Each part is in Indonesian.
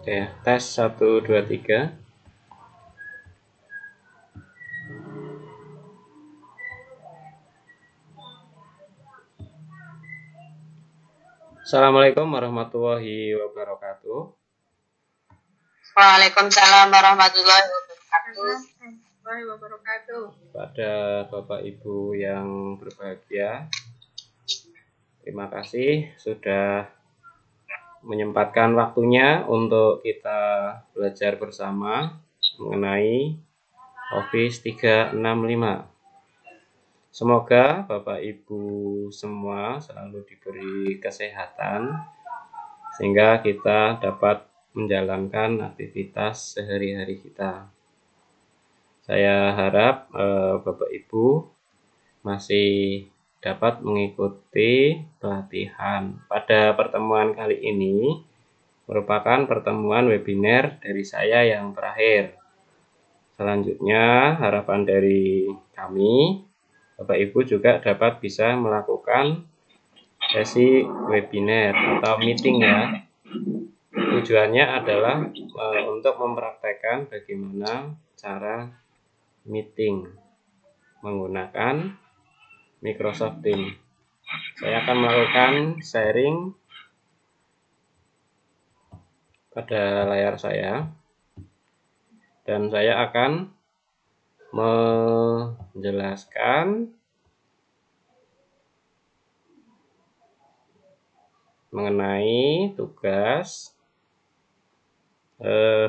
Oke, tes 1 2 3. Assalamualaikum warahmatullahi wabarakatuh. Waalaikumsalam warahmatullahi wabarakatuh. Pada Bapak Ibu yang berbahagia, terima kasih sudah menyempatkan waktunya untuk kita belajar bersama mengenai Office 365. Semoga Bapak Ibu semua selalu diberi kesehatan sehingga kita dapat menjalankan aktivitas sehari-hari kita. Saya harap Bapak Ibu masih dapat mengikuti pelatihan. Pada pertemuan kali ini merupakan pertemuan webinar dari saya yang terakhir. Selanjutnya harapan dari kami, Bapak Ibu juga dapat bisa melakukan sesi webinar atau meeting ya. Tujuannya adalah untuk mempraktekkan bagaimana cara meeting menggunakan Microsoft Teams. Saya akan melakukan sharing pada layar saya dan saya akan menjelaskan mengenai tugas.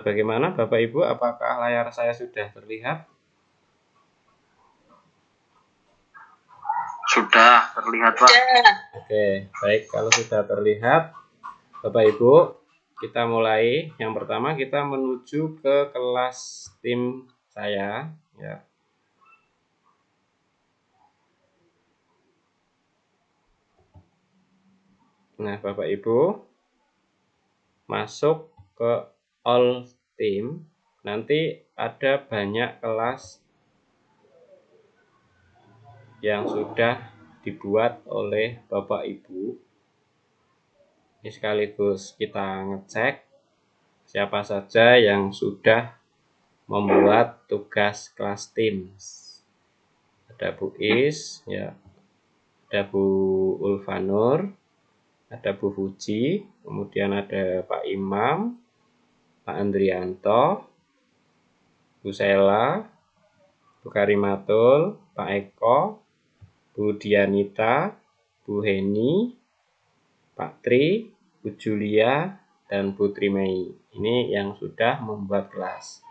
Bagaimana Bapak Ibu, apakah layar saya sudah terlihat? Sudah terlihat, Pak. Oke, baik. Kalau sudah terlihat, Bapak Ibu, kita mulai. Yang pertama kita menuju ke kelas tim saya, ya. Nah, Bapak Ibu masuk ke all team, nanti ada banyak kelas yang sudah dibuat oleh Bapak Ibu. Ini sekaligus kita ngecek siapa saja yang sudah membuat tugas kelas Teams. Ada Bu Is, ya, ada Bu Ulfanur, ada Bu Fuji, kemudian ada Pak Imam, Pak Andrianto, Bu Sela, Bu Karimatul, Pak Eko, Bu Dianita, Bu Heni, Pak Tri, Bu Julia, dan Bu Trimei. Ini yang sudah membuat kelas.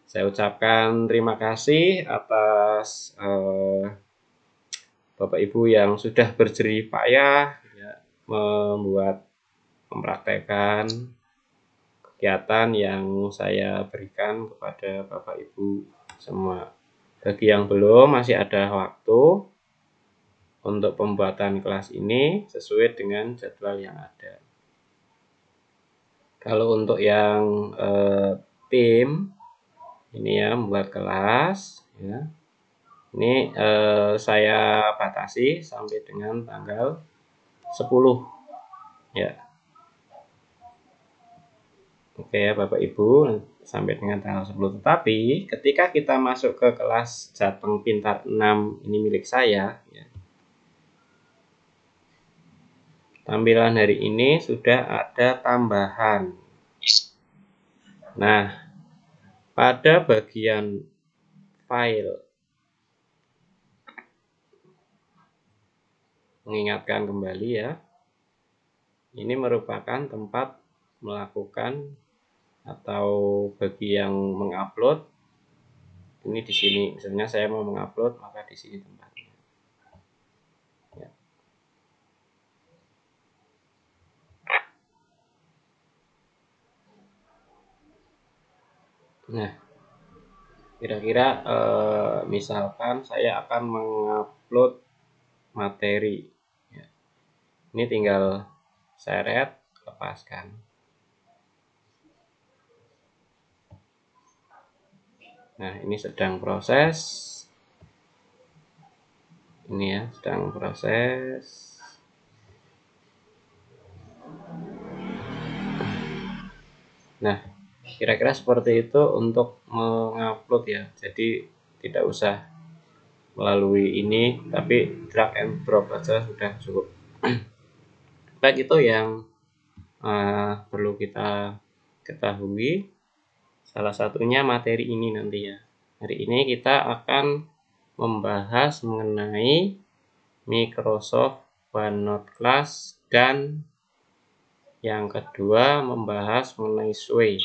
Saya ucapkan terima kasih atas Bapak Ibu yang sudah berjerih payah ya, mempraktekkan kegiatan yang saya berikan kepada Bapak Ibu semua. Bagi yang belum, masih ada waktu untuk pembuatan kelas ini sesuai dengan jadwal yang ada. Kalau untuk yang tim ini ya, membuat kelas ya, ini saya batasi sampai dengan tanggal 10 ya. Oke ya Bapak Ibu, sampai dengan tanggal 10. Tetapi ketika kita masuk ke kelas Jateng Pintar 6, ini milik saya ya, tampilan hari ini sudah ada tambahan. Nah, pada bagian file, mengingatkan kembali ya, ini merupakan tempat melakukan atau bagi yang mengupload. Ini di sini, misalnya saya mau mengupload, maka di sini tempatnya. Ya. Nah, kira-kira misalkan saya akan mengupload materi, ya. Ini tinggal seret, lepaskan. Nah, ini sedang proses. Ini ya, sedang proses. Nah, kira-kira seperti itu untuk mengupload ya. Jadi tidak usah melalui ini, tapi drag and drop aja sudah cukup. Baik, itu yang perlu kita ketahui. Salah satunya materi ini nanti ya. Hari ini kita akan membahas mengenai Microsoft OneNote Class, dan yang kedua membahas mengenai Sway.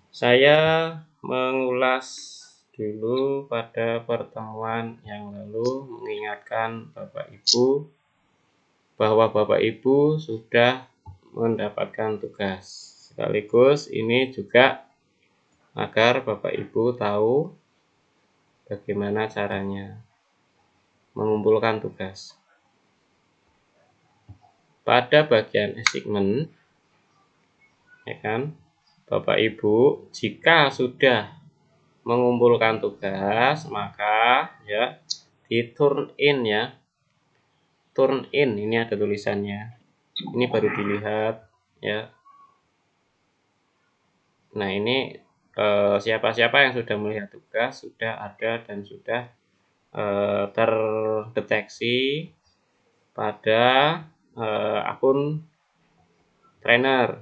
Saya mengulas dulu pada pertemuan yang lalu, mengingatkan Bapak Ibu bahwa Bapak Ibu sudah mendapatkan tugas. Sekaligus ini juga agar Bapak Ibu tahu bagaimana caranya mengumpulkan tugas. Pada bagian assignment, ya kan, Bapak Ibu jika sudah mengumpulkan tugas, maka ya di turn in ya. Turn in, ini ada tulisannya. Ini baru dilihat ya. Nah, ini siapa-siapa yang sudah melihat tugas sudah ada dan sudah terdeteksi pada akun trainer.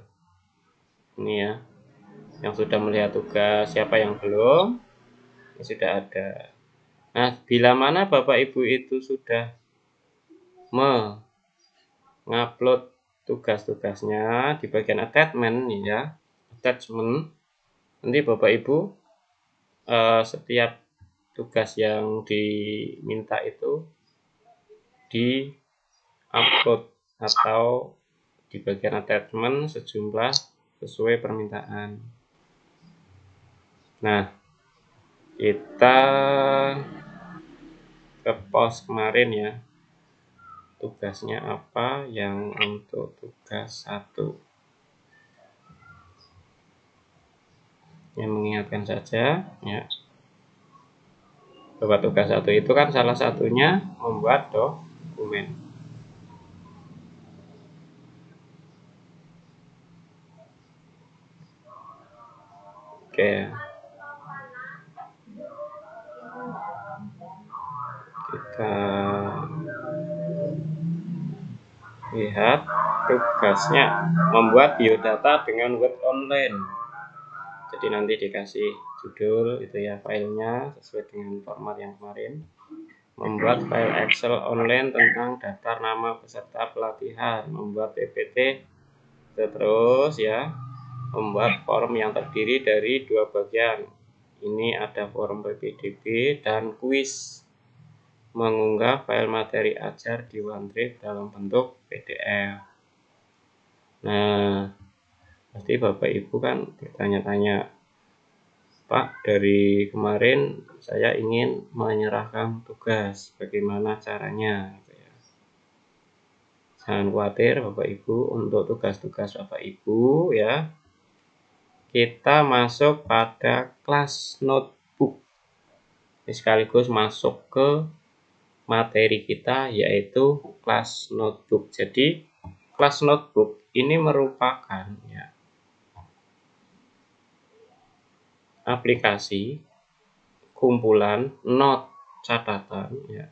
Ini ya, yang sudah melihat tugas. Siapa yang belum, ini sudah ada. Nah, bila mana Bapak Ibu itu sudah mengupload tugas-tugasnya di bagian attachment ya, attachment, nanti Bapak Ibu setiap tugas yang diminta itu di upload atau di bagian attachment sejumlah sesuai permintaan. Nah, kita ke pos kemarin ya, tugasnya apa yang untuk tugas 1. Yang mengingatkan saja ya, bahwa tugas 1 itu kan salah satunya membuat dokumen. Oke, kita lihat tugasnya membuat biodata dengan Word Online. Jadi nanti dikasih judul itu ya, filenya sesuai dengan format yang kemarin. Membuat file Excel online tentang daftar nama peserta pelatihan, membuat PPT, terus ya, membuat form yang terdiri dari 2 bagian. Ini ada form PPDB dan kuis. Mengunggah file materi ajar di OneDrive dalam bentuk PDF. Nah, pasti Bapak Ibu kan bertanya-tanya, Pak, dari kemarin saya ingin menyerahkan tugas, bagaimana caranya? Jangan khawatir Bapak Ibu, untuk tugas-tugas Bapak Ibu ya, kita masuk pada kelas notebook. Ini sekaligus masuk ke materi kita, yaitu kelas notebook. Jadi kelas notebook ini merupakan ya, aplikasi kumpulan note, catatan ya,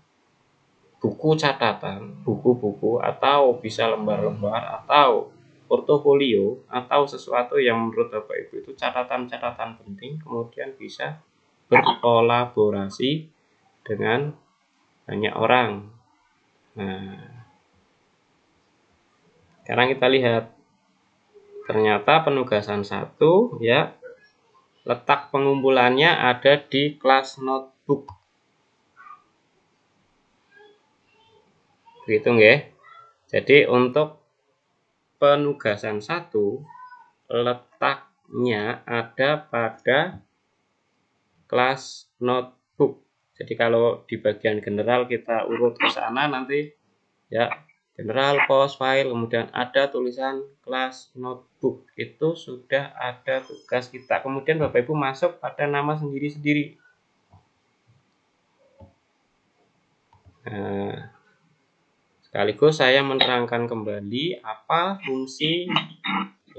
buku catatan, buku-buku, atau bisa lembar-lembar, atau portofolio, atau sesuatu yang menurut Bapak Ibu itu catatan-catatan penting, kemudian bisa berkolaborasi dengan banyak orang. Nah, sekarang kita lihat, ternyata penugasan 1 ya, letak pengumpulannya ada di kelas notebook. Begitu nggih. Jadi untuk penugasan 1 letaknya ada pada kelas notebook. Jadi kalau di bagian general kita urut ke sana nanti ya, general, post, file, kemudian ada tulisan kelas notebook, itu sudah ada tugas kita. Kemudian Bapak Ibu masuk pada nama sendiri-sendiri. Nah, sekaligus saya menerangkan kembali apa fungsi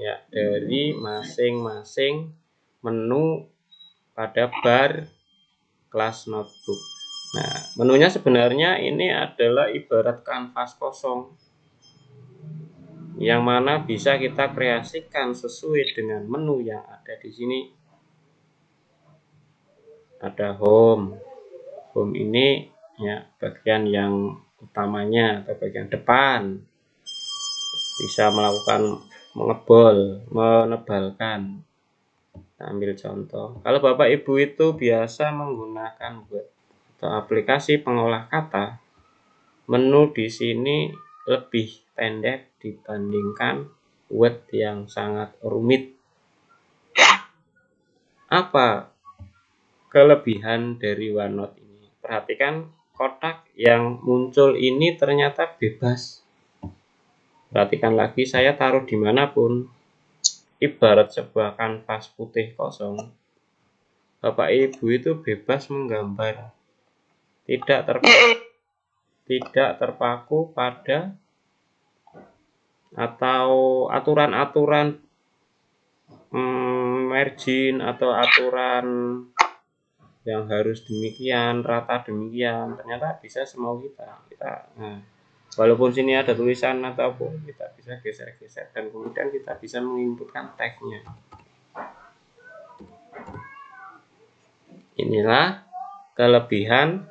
ya dari masing-masing menu pada bar kelas notebook. Nah, menunya sebenarnya ini adalah ibarat kanvas kosong yang mana bisa kita kreasikan sesuai dengan menu yang ada di sini. Ada home. Home ini ya bagian yang utamanya atau bagian depan. Bisa melakukan mengebol, menebalkan. Kita ambil contoh. Kalau Bapak Ibu itu biasa menggunakan Word atau aplikasi pengolah kata, menu di sini lebih pendek dibandingkan Word yang sangat rumit. Apa kelebihan dari OneNote ini? Perhatikan kotak yang muncul ini ternyata bebas. Perhatikan lagi, saya taruh dimanapun, ibarat sebuah kanvas putih kosong. Bapak Ibu itu bebas menggambar, tidak terpaku pada atau aturan-aturan margin atau aturan yang harus demikian, rata demikian. Ternyata bisa semau kita. Walaupun sini ada tulisan ataupun kita bisa geser-geser dan kemudian kita bisa menginputkan tagnya. Inilah kelebihan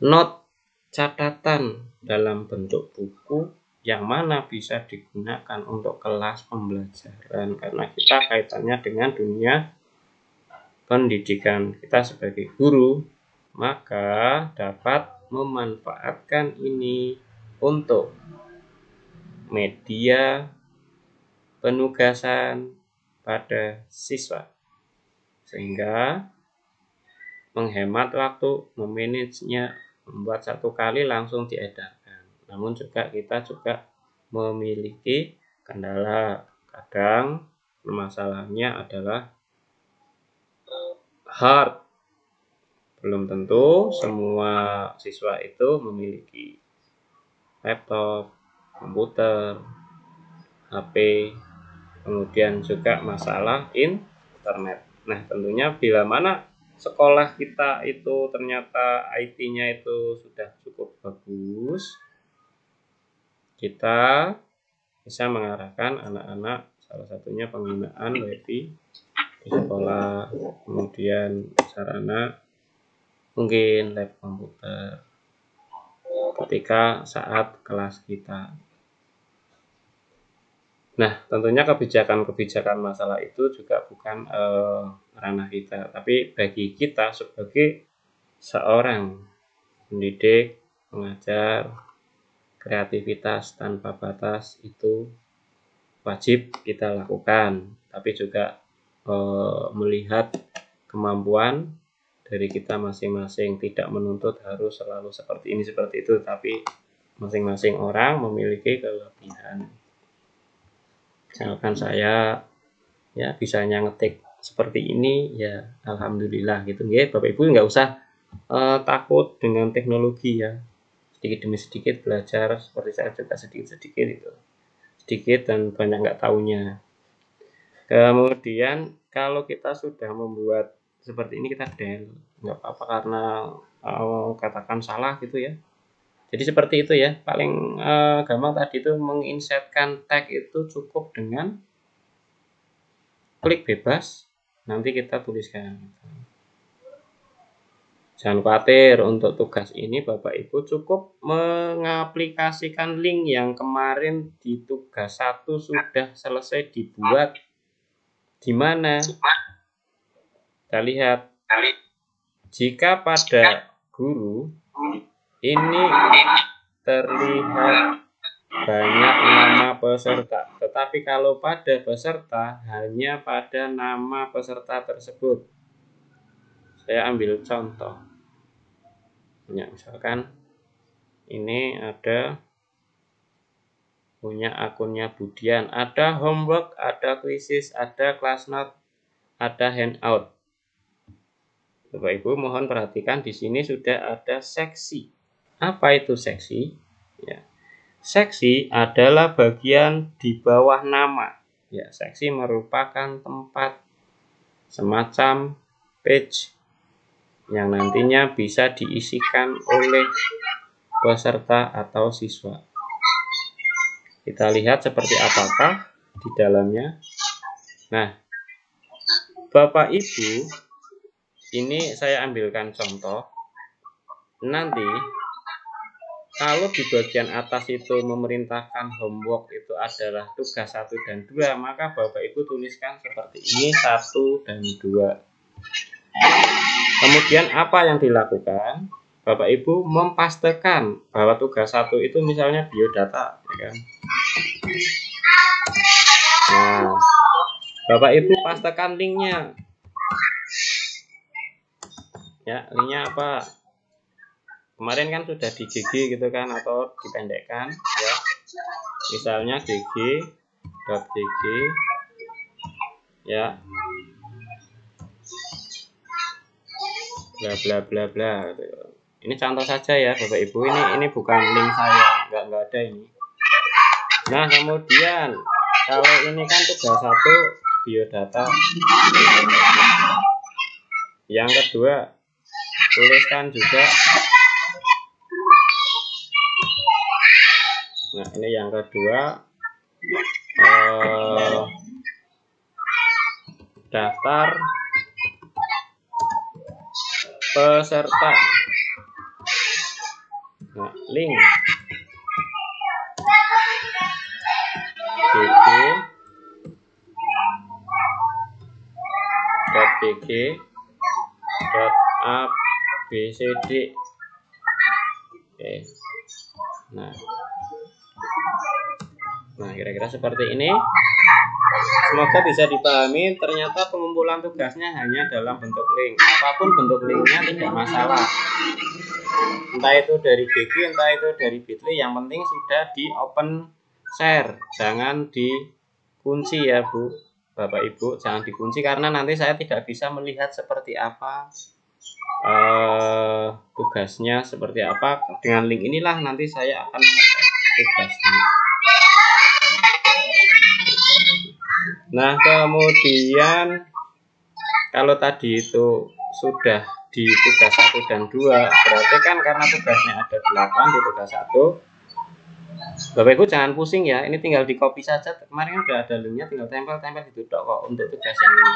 note catatan dalam bentuk buku yang mana bisa digunakan untuk kelas pembelajaran karena kita kaitannya dengan dunia pendidikan. Kita sebagai guru maka dapat memanfaatkan ini untuk media penugasan pada siswa sehingga menghemat waktu, memanagenya, membuat satu kali langsung diedarkan. Namun juga kita juga memiliki kendala. Kadang masalahnya adalah hard. Belum tentu semua siswa itu memiliki laptop, komputer, HP, kemudian juga masalah internet. Nah, tentunya bila mana sekolah kita itu ternyata IT-nya itu sudah cukup bagus, kita bisa mengarahkan anak-anak salah satunya penggunaan WiFi di sekolah, kemudian sarana mungkin lab komputer ketika saat kelas kita. Nah, tentunya kebijakan-kebijakan masalah itu juga bukan ranah kita, tapi bagi kita sebagai seorang pendidik, pengajar, kreativitas tanpa batas itu wajib kita lakukan, tapi juga melihat kemampuan dari kita masing-masing, tidak menuntut harus selalu seperti ini seperti itu, tapi masing-masing orang memiliki kelebihan. Misalkan saya ya bisanya ngetik seperti ini ya alhamdulillah gitu ya. Bapak Ibu nggak usah takut dengan teknologi ya, sedikit demi sedikit belajar seperti saya juga sedikit-sedikit itu, sedikit dan banyak nggak taunya. Kemudian kalau kita sudah membuat seperti ini kita del, nggak apa-apa karena katakan salah gitu ya. Jadi seperti itu ya, paling gampang tadi itu menginsertkan tag itu cukup dengan klik bebas, nanti kita tuliskan. Jangan khawatir, untuk tugas ini Bapak Ibu cukup mengaplikasikan link yang kemarin di tugas 1 sudah selesai dibuat. Di mana? Kita lihat, jika pada guru ini terlihat banyak nama peserta, tetapi kalau pada peserta hanya pada nama peserta tersebut. Saya ambil contoh ya, misalkan ini ada punya akunnya Budian, ada homework, ada quizzes, ada class note, ada handout. Bapak Ibu mohon perhatikan di sini sudah ada seksi. Apa itu seksi? Ya. Seksi adalah bagian di bawah nama. Ya, seksi merupakan tempat semacam page yang nantinya bisa diisikan oleh peserta atau siswa. Kita lihat seperti apakah di dalamnya. Nah, Bapak Ibu, ini saya ambilkan contoh. Nanti kalau di bagian atas itu memerintahkan homework itu adalah tugas 1 dan 2, maka Bapak Ibu tuliskan seperti ini 1 dan 2. Kemudian apa yang dilakukan? Bapak Ibu mempastekan bahwa tugas 1 itu misalnya biodata, ya kan? Nah, Bapak Ibu pastekan linknya. Ya, linknya apa? Kemarin kan sudah di GG gitu kan, atau dipendekkan ya. Misalnya gg.gg ya. Bla bla bla bla gitu. Ini contoh saja ya Bapak Ibu, ini bukan link saya, nggak ada ini. Nah, kemudian kalau ini kan tugas 1 biodata. Yang kedua, tuliskan juga. Nah, ini yang kedua, daftar peserta. Nah, link gg.abcd. Oke. Nah, kira-kira seperti ini. Semoga bisa dipahami. Ternyata pengumpulan tugasnya hanya dalam bentuk link. Apapun bentuk linknya tidak masalah. Entah itu dari GG, entah itu dari Bitly, yang penting sudah di open share. Jangan dikunci ya Bu, Bapak Ibu, jangan dikunci karena nanti saya tidak bisa melihat seperti apa tugasnya, seperti apa. Dengan link inilah nanti saya akan mengecek tugasnya. Nah, kemudian kalau tadi itu sudah di tugas 1 dan 2, berarti kan karena tugasnya ada 8 di tugas 1. Bapak Ibu jangan pusing ya, ini tinggal di copy saja. Kemarin udah ada linknya, tinggal tempel-tempel di duduk kok untuk tugas yang ini.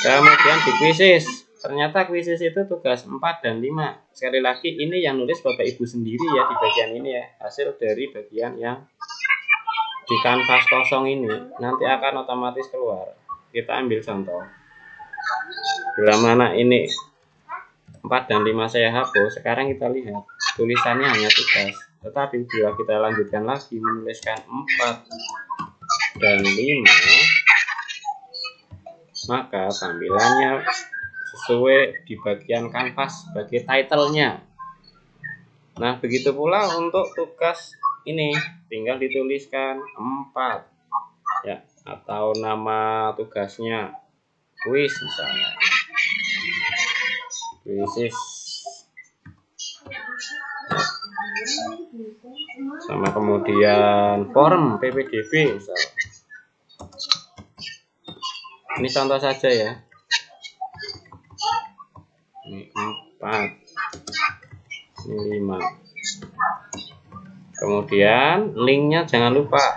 Kemudian di quizzes, ternyata quizzes itu tugas 4 dan 5. Sekali lagi ini yang nulis Bapak Ibu sendiri ya di bagian ini ya, hasil dari bagian yang di kanvas kosong ini nanti akan otomatis keluar. Kita ambil contoh. Bila mana ini 4 dan 5 saya hapus, sekarang kita lihat tulisannya hanya tugas. Tetapi bila kita lanjutkan lagi menuliskan 4 dan 5, maka tampilannya sesuai di bagian kanvas sebagai title-nya. Nah, begitu pula untuk tugas ini, tinggal dituliskan 4 ya, atau nama tugasnya quiz misalnya, quizzes, sama kemudian form PPDB misalnya. Ini contoh saja ya. Ini 4, ini 5. Kemudian linknya jangan lupa.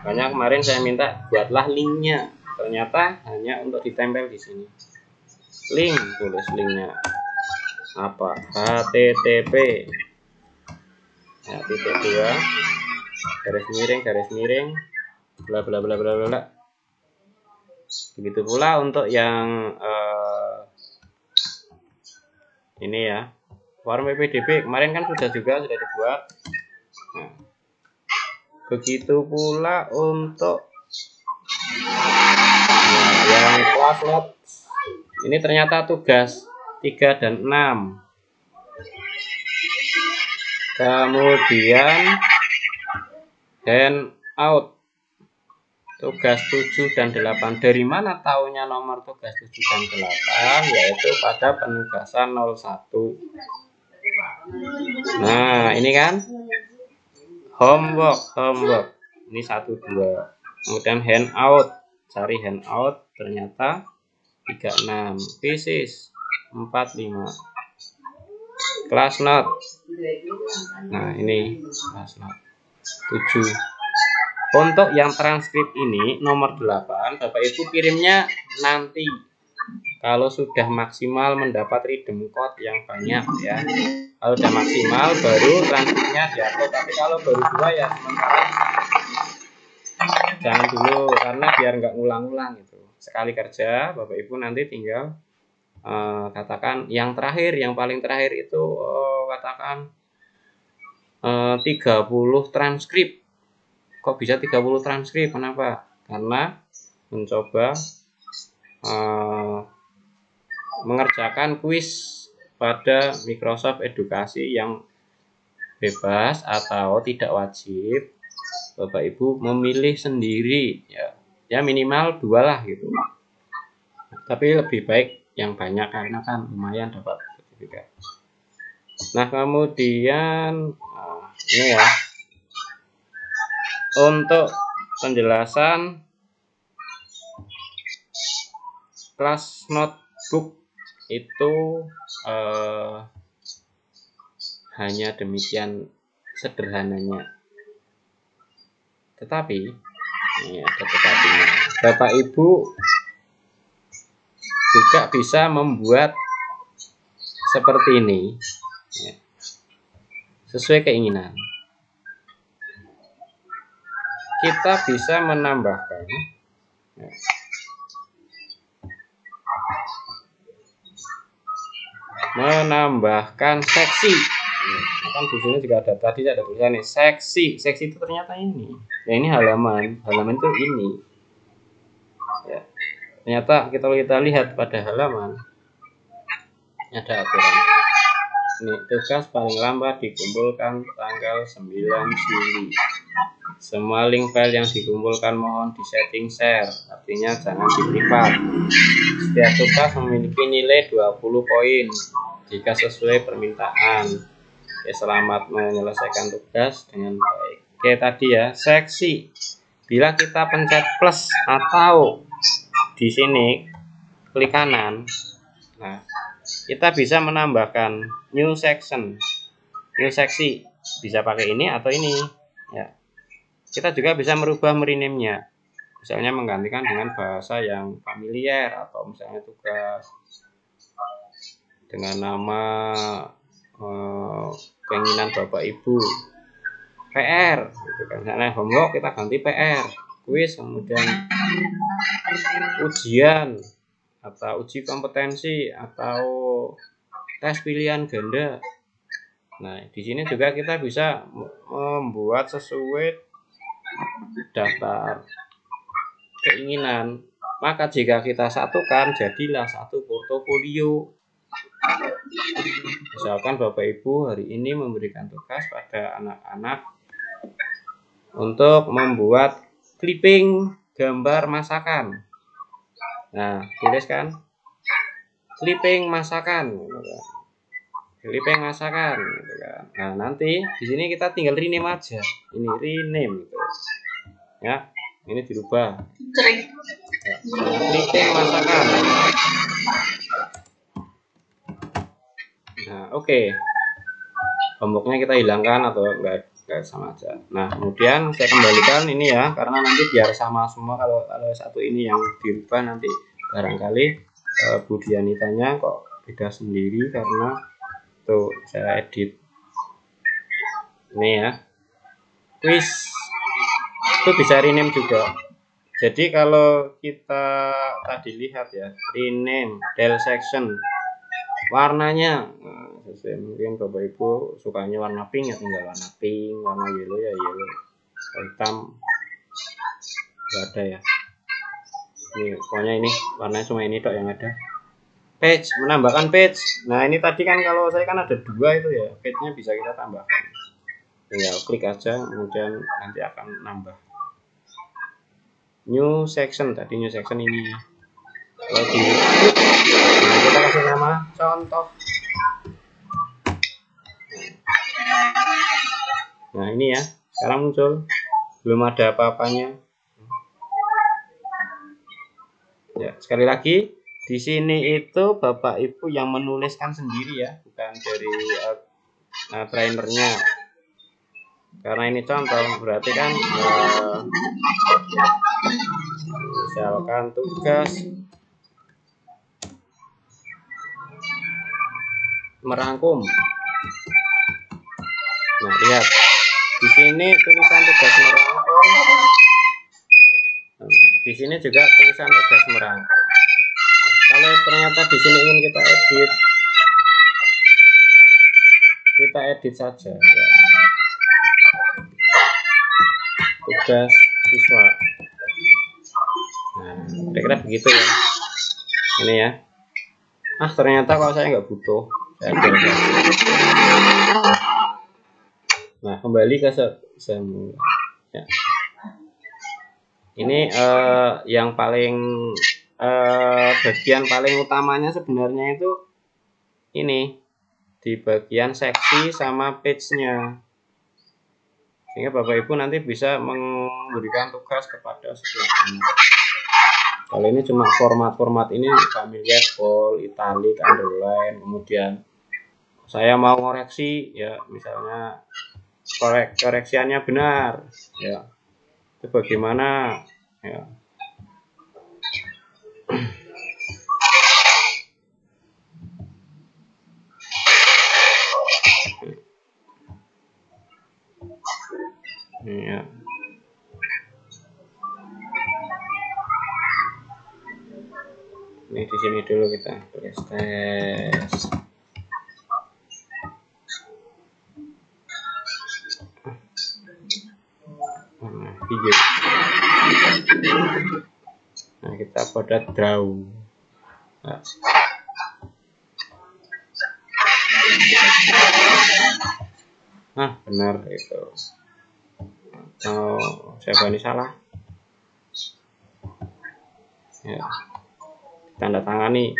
Makanya kemarin saya minta buatlah linknya. Ternyata hanya untuk ditempel di sini. Link, tulis linknya apa? HTTP ya, /2 garis miring bla bla bla bla bla. Begitu pula untuk yang ini ya, form PPDB kemarin kan sudah dibuat. Nah, begitu pula untuk yang Quizlet. Ini ternyata tugas 3 dan 6. Kemudian handout tugas 7 dan 8. Dari mana taunya nomor tugas 7 dan 8? Yaitu pada penugasan 01. Nah, ini kan homework. Ini 1 2. Kemudian handout, cari handout, ternyata 36. Thesis 45. Class note. Nah, ini class note 7. Untuk yang transkrip ini nomor 8, Bapak Ibu kirimnya nanti kalau sudah maksimal mendapat redeem code yang banyak ya. Kalau sudah maksimal baru transkripnya diupload. Tapi kalau baru 2 ya sementara jangan dulu, karena biar nggak ngulang-ngulang itu. Sekali kerja Bapak Ibu nanti tinggal katakan yang terakhir, yang paling terakhir itu katakan 30 transkrip. Kok bisa 30 transkrip? Kenapa? Karena mencoba mengerjakan kuis pada Microsoft Edukasi yang bebas atau tidak wajib. Bapak Ibu memilih sendiri ya minimal 2 lah gitu. Tapi lebih baik yang banyak karena kan lumayan dapat sertifikat. Nah, kemudian ini ya, untuk penjelasan kelas notebook itu hanya demikian sederhananya. Tetapi ini ada tetapinya. Bapak Ibu juga bisa membuat seperti ini ya, sesuai keinginan. Kita bisa menambahkan ya, seksi. Kan di sini juga ada, tadi ada tulisannya seksi. Seksi itu ternyata ini. Ya, ini halaman. Halaman itu ini. Ya. Ternyata kita lihat pada halaman ada aturan. Ini tugas paling lambat dikumpulkan tanggal 9 Juli. Semua link file yang dikumpulkan mohon di setting share, artinya jangan di privat. Setiap tugas memiliki nilai 20 poin jika sesuai permintaan. Ya, selamat menyelesaikan tugas dengan baik. Oke, tadi ya, seksi. Bila kita pencet plus atau di sini klik kanan, nah, kita bisa menambahkan new section, new seksi. Bisa pakai ini atau ini ya. Kita juga bisa merubah merename-nya, misalnya menggantikan dengan bahasa yang familiar, atau misalnya tugas dengan nama keinginan Bapak Ibu, PR gitu kan. Misalnya homework kita ganti PR, kuis kemudian ujian atau uji kompetensi atau tes pilihan ganda. Nah, di sini juga kita bisa membuat sesuai daftar keinginan. Maka jika kita satukan, jadilah satu portofolio. Misalkan Bapak Ibu hari ini memberikan tugas pada anak-anak untuk membuat clipping gambar masakan. Nah, tuliskan clipping masakan. Clipping masakan. Nah, nanti di sini kita tinggal rename aja. Ini rename gitu. Ya, ini dirubah. Ya, clipping masakan. Nah, oke. Homeworknya kita hilangkan atau enggak sama aja. Nah, kemudian saya kembalikan ini ya, karena nanti biar sama semua. Kalau satu ini yang dirubah nanti barangkali Bu Dianitanya kok beda sendiri, karena tuh saya edit ini ya. Quiz itu bisa rename juga. Jadi kalau kita tadi lihat ya, rename del section, warnanya sesuai mungkin Bapak Ibu sukanya warna pink ya tinggal warna pink, warna yellow ya yellow, hitam nggak ada ya. Ini pokoknya ini warnanya cuma ini tok yang ada. Page, menambahkan page. Nah, ini tadi kan kalau saya kan ada 2 itu ya, page-nya bisa kita tambahkan. Tinggal klik aja, kemudian nanti akan nambah. New section, tadi new section ini. Kalau di nah, kita kasih nama contoh. Nah, ini ya, sekarang muncul. belum ada apa-apanya. Ya, sekali lagi di sini itu Bapak Ibu yang menuliskan sendiri ya, bukan dari trainernya. Karena ini contoh, berarti kan misalkan tugas merangkum. Nah, lihat di sini tulisan tugas merangkum. Di sini juga tulisan tugas merangkum. Kalau ternyata di sini ingin kita edit saja ya. Tugas siswa. Nah, kira-kira begitu ya. Ini ya. Ternyata kalau saya nggak butuh, saya ambil. Nah, kembali ke semula. Ya. Ini yang paling bagian paling utamanya sebenarnya itu ini di bagian seksi sama page-nya. Sehingga Bapak Ibu nanti bisa memberikan tugas kepada siswa. Kalau ini cuma format ini familiar, bold, italic, underline, kemudian saya mau koreksi ya, misalnya koreksiannya benar ya, itu bagaimana ya. Ya. Ini di sini dulu kita tulis tes. Video. Nah, kita pada draw. Benar itu. Saya ini salah. Ya. Tanda tangani.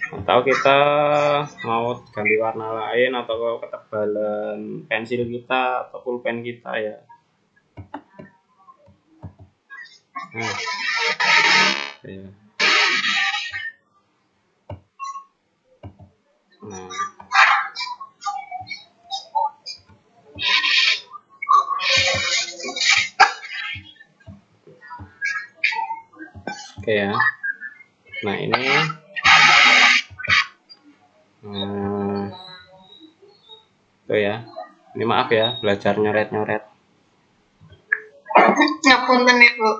Atau kita mau ganti warna lain atau ketebalan pensil kita atau pulpen kita ya. Ya. Oke ya. Nah ini tuh ya. Ini maaf ya, belajar nyoret-nyoret. Ngapunten Ibu.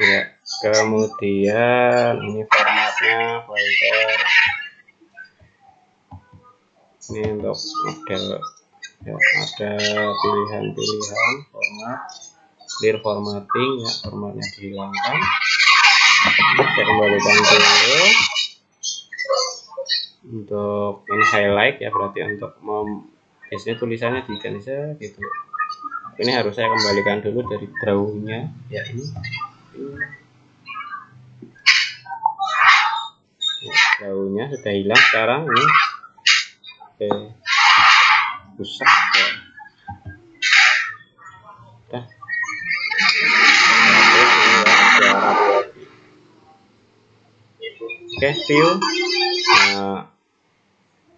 Ya, kemudian ini formatnya pointer. Ini untuk model ya, ada pilihan-pilihan format, clear formatting ya, formatnya dihilangkan. Saya kembalikan dulu. Untuk ini highlight ya, berarti untuk biasanya tulisannya diganti saja gitu. Ini harus saya kembalikan dulu dari drawnya ya, ini. Drawnya sudah hilang sekarang ini. Oke, rusak ya. Oke, view.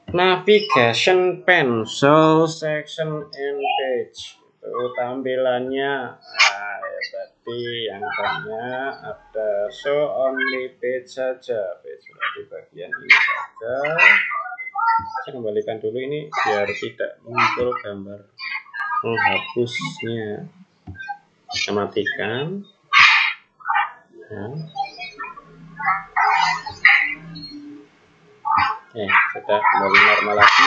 Navigation pane, show section and page. Itu tampilannya. Ya tadi yang banyak ada show only page saja, page berarti bagian ini saja. Saya kembalikan dulu ini biar tidak muncul gambar menghapusnya. Saya matikan. Ya. Sudah kembali normal lagi.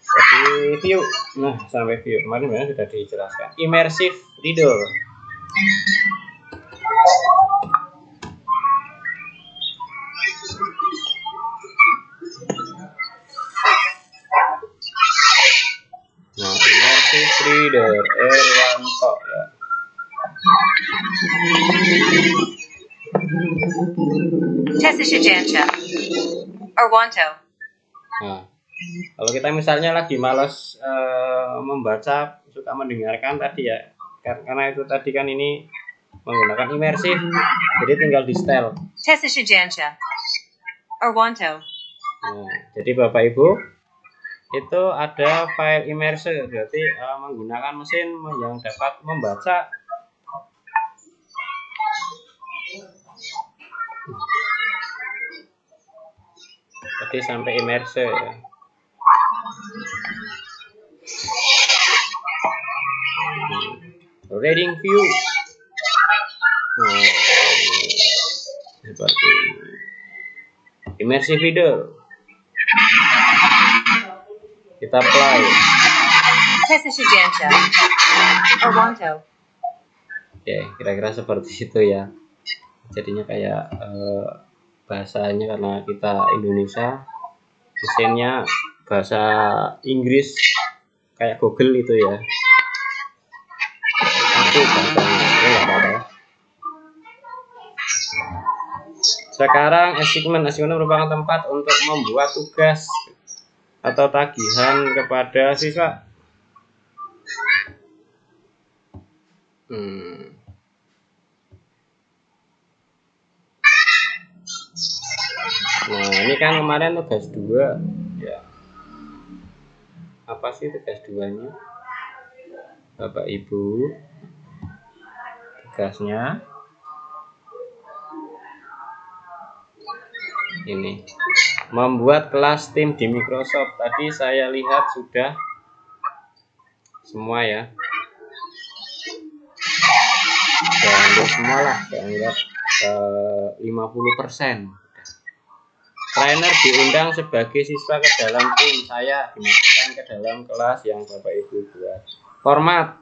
Jadi view, sampai view kemarin memang sudah dijelaskan. Immersive reader. Immersive reader Erwanto ya. Erwanto. Nah, kalau kita misalnya lagi malas membaca, suka mendengarkan tadi ya, karena itu tadi kan ini menggunakan imersif, jadi tinggal di setel. Nah, jadi Bapak Ibu, itu ada file immerse, berarti menggunakan mesin yang dapat membaca. Tadi sampai immerse ya. Reading view. Seperti immersive reader. Kita play. Oke, kira-kira seperti itu ya. Jadinya kayak bahasanya karena kita Indonesia, mesinnya bahasa Inggris kayak Google itu ya. Itu bahasanya, itu nggak apa-apa ya. Sekarang assignment merupakan tempat untuk membuat tugas atau tagihan kepada siswa. Nah, ini kan kemarin tugas 2 ya. Apa sih tugas 2-nya? Bapak Ibu, tugasnya ini, membuat kelas tim di Microsoft. Tadi saya lihat sudah semua ya. Sudah semua lah, saya anggap 50%. Trainer diundang sebagai siswa ke dalam tim, saya dimasukkan ke dalam kelas yang Bapak Ibu buat. Format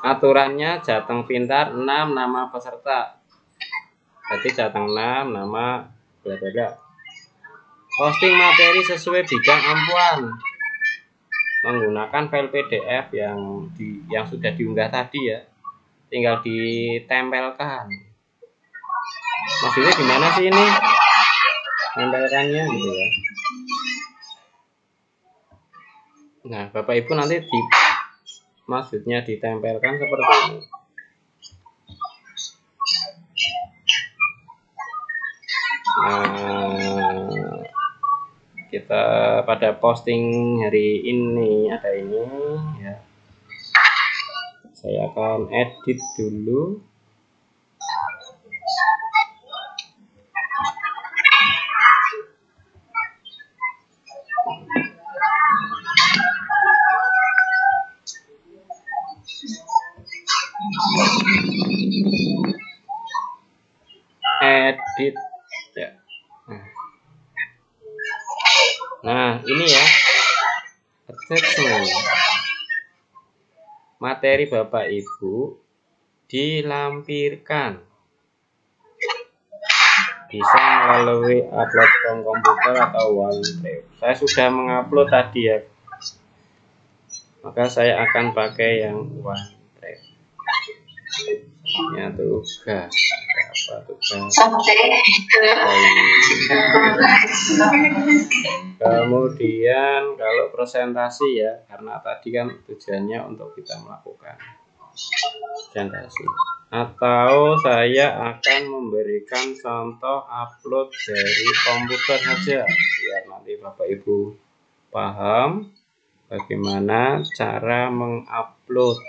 aturannya Jateng Pintar 6 nama peserta. Jadi Jateng 6 nama bla bla bla. Posting materi sesuai bidang ampuan menggunakan file PDF yang sudah diunggah tadi ya. Tinggal ditempelkan. Maksudnya gimana sih ini? Nempelkannya gitu ya. Nah, Bapak Ibu nanti maksudnya ditempelkan seperti ini. Nah, kita pada posting hari ini ada ini ya. Saya akan edit dulu. Edit ya. Nah, ini ya. Attachment. Materi Bapak Ibu dilampirkan. Bisa melalui upload from komputer atau OneDrive. Saya sudah mengupload tadi ya. Maka saya akan pakai yang OneDrive. Ya, tugas. Apa tugas? Kemudian kalau presentasi ya, karena tadi kan tujuannya untuk kita melakukan presentasi. Atau saya akan memberikan contoh upload dari komputer saja, biar nanti Bapak Ibu paham bagaimana cara mengupload.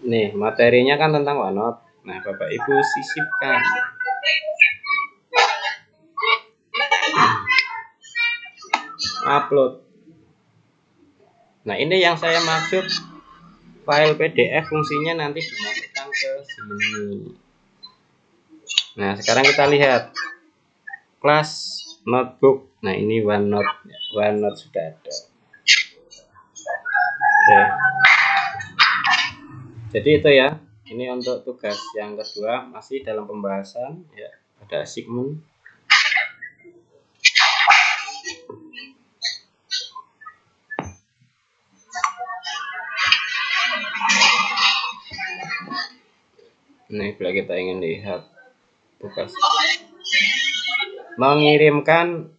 Nih, materinya kan tentang OneNote. Nah, Bapak Ibu sisipkan. Upload. Nah, ini yang saya maksud file PDF fungsinya nanti dimasukkan ke sini. Nah, sekarang kita lihat kelas notebook. Nah, ini OneNote sudah ada. Oke. Jadi itu ya. Ini untuk tugas yang kedua, masih dalam pembahasan ya. Ada assignment. Ini bila kita ingin lihat tugas mengirimkan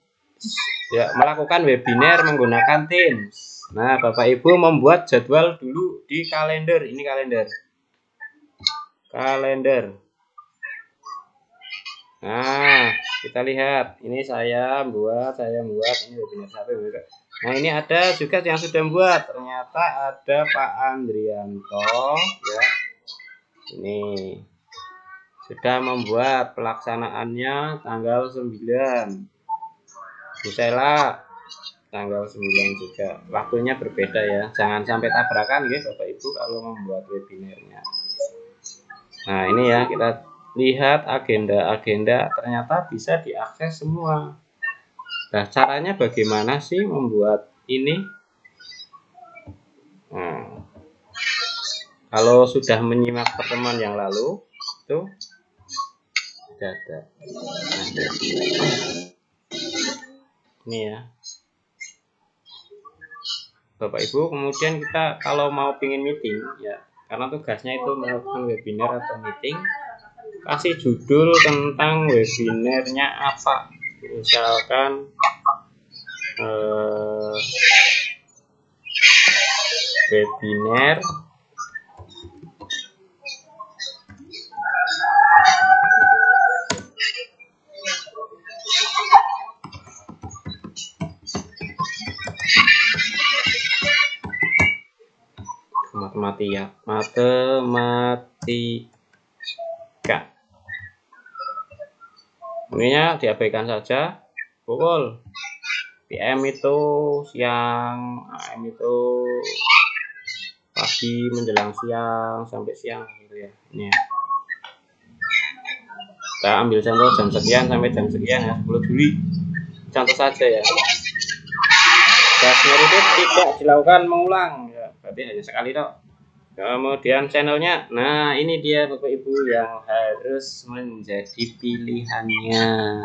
ya, melakukan webinar menggunakan Teams. Nah, Bapak Ibu membuat jadwal dulu di kalender. Ini kalender. Nah, kita lihat. Ini saya buat ini webinar sampai juga. Nah, ini ada juga yang sudah membuat. Ternyata ada Pak Andrianto ya. Ini sudah membuat pelaksanaannya tanggal 9. Bu Sela tanggal 9 juga. Waktunya berbeda ya. Jangan sampai tabrakan ya Bapak Ibu kalau membuat webinarnya. Nah, ini ya, kita lihat agenda-agenda ternyata bisa diakses semua. Nah, caranya bagaimana sih membuat ini? Nah, kalau sudah menyimak pertemuan yang lalu itu sudah ada. Ini ya. Bapak Ibu, kemudian kita kalau mau pingin meeting ya, karena tugasnya itu melakukan webinar atau meeting, kasih judul tentang webinarnya apa. Misalkan webinar matematika. Ininya diabaikan saja. Pukul PM itu siang, AM itu pagi menjelang siang sampai siang gitu ya. Ini ya. Kita ambil contoh jam sekian sampai jam sekian ya, 10 Juli. Contoh saja ya. Gasnya itu tidak dilakukan mengulang ya, berarti hanya sekali toh. Kemudian channelnya, nah ini dia Bapak Ibu yang harus menjadi pilihannya.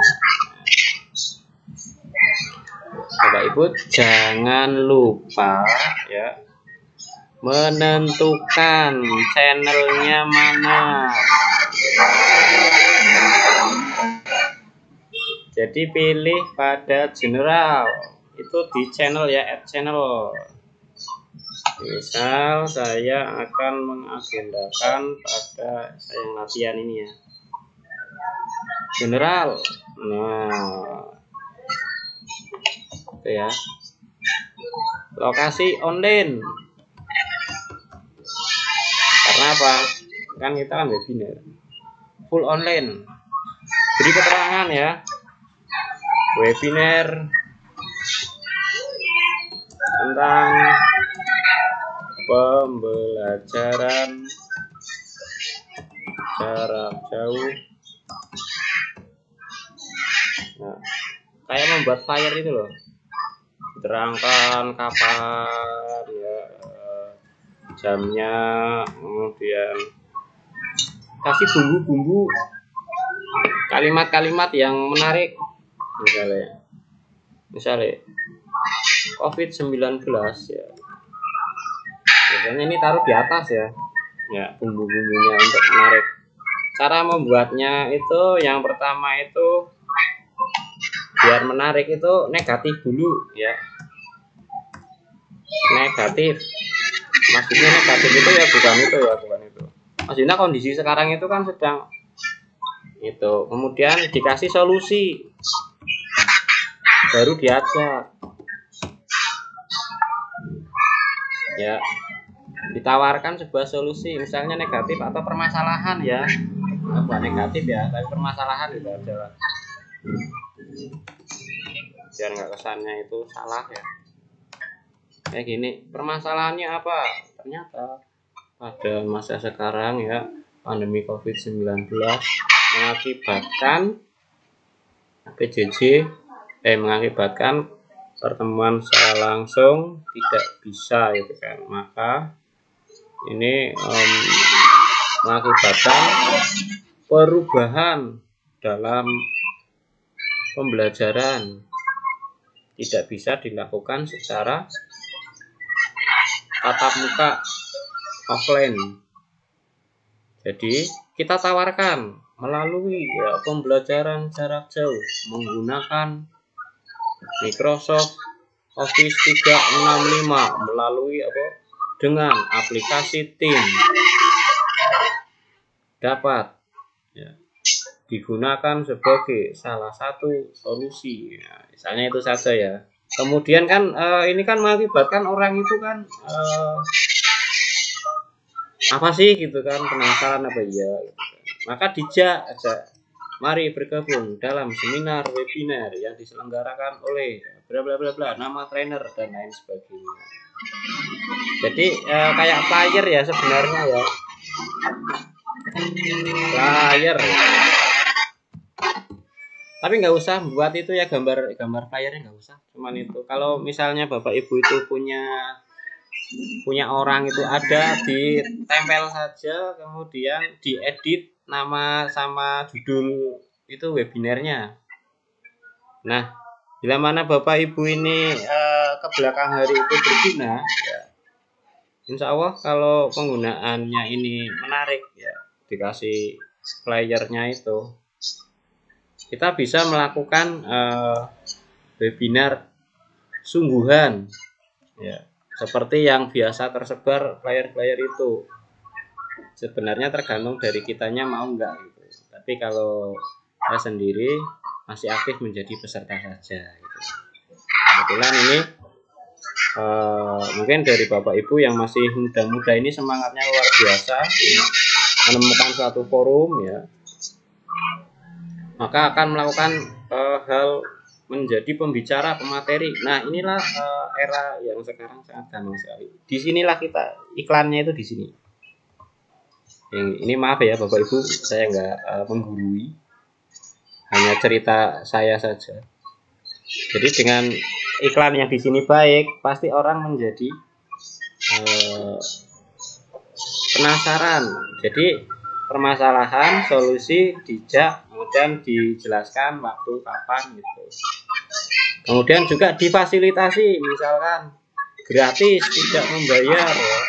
Bapak Ibu jangan lupa ya menentukan channelnya mana. Jadi pilih pada general, itu di channel ya, add channel. Misal saya akan mengagendakan pada saya latihan ini ya, general. Nah, itu ya, lokasi online. Karena apa? Kan kita kan webinar full online. Beri keterangan ya, webinar tentang pembelajaran jarak jauh. Nah, kayak membuat flyer itu loh, terangkan kapan ya, jamnya, kemudian kasih bumbu-bumbu, kalimat-kalimat yang menarik. Misalnya COVID-19 ya, biasanya ini taruh di atas ya, ya bumbu-bumbunya untuk menarik. Cara membuatnya itu yang pertama itu biar menarik itu negatif dulu ya, negatif. Maksudnya negatif itu ya bukan itu. Maksudnya kondisi sekarang itu kan sedang itu, kemudian dikasih solusi, baru diajak ya, ditawarkan sebuah solusi, misalnya negatif atau permasalahan ya, bukan negatif ya, tapi permasalahan gitu aja lah, biar nggak kesannya itu salah ya. Kayak gini, permasalahannya apa? Ternyata pada masa sekarang ya, pandemi COVID-19 mengakibatkan PJJ mengakibatkan pertemuan secara langsung tidak bisa gitu kan. Maka ini mengakibatkan perubahan dalam pembelajaran, tidak bisa dilakukan secara tatap muka offline. Jadi kita tawarkan melalui ya pembelajaran jarak jauh menggunakan Microsoft Office 365 melalui dengan aplikasi Teams dapat ya, digunakan sebagai salah satu solusi. Ya, misalnya itu saja ya. Kemudian kan ini kan mengakibatkan orang itu kan apa sih gitu kan, penasaran apa ya gitu kan. Maka dijak aja, mari bergabung dalam seminar webinar yang diselenggarakan oleh bla bla bla bla, nama trainer dan lain sebagainya. Jadi kayak flyer ya sebenarnya ya, flyer. Tapi nggak usah buat itu ya, gambar flyernya nggak usah, cuman itu. Kalau misalnya bapak ibu itu punya orang itu ada, ditempel saja, kemudian diedit nama sama judul itu webinarnya. Nah, bila mana bapak ibu ini ke belakang hari itu berguna ya, insya Allah kalau penggunaannya ini menarik ya, dikasih flyernya itu, kita bisa melakukan webinar sungguhan ya, seperti yang biasa tersebar flyer-flyer itu. Sebenarnya tergantung dari kitanya mau enggak gitu. Tapi kalau saya sendiri masih aktif menjadi peserta saja gitu. Kebetulan ini mungkin dari bapak ibu yang masih muda-muda ini semangatnya luar biasa ya, menemukan suatu forum ya, maka akan melakukan hal menjadi pembicara, pemateri. Nah, inilah era yang sekarang sangat gampang sekali. Disinilah kita iklannya itu di sini. Ini maaf ya Bapak Ibu, saya nggak menggurui, hanya cerita saya saja. Jadi dengan iklan yang di sini baik, pasti orang menjadi penasaran. Jadi permasalahan, solusi dijak, kemudian dijelaskan waktu kapan gitu. Kemudian juga difasilitasi, misalkan gratis, tidak membayar ya.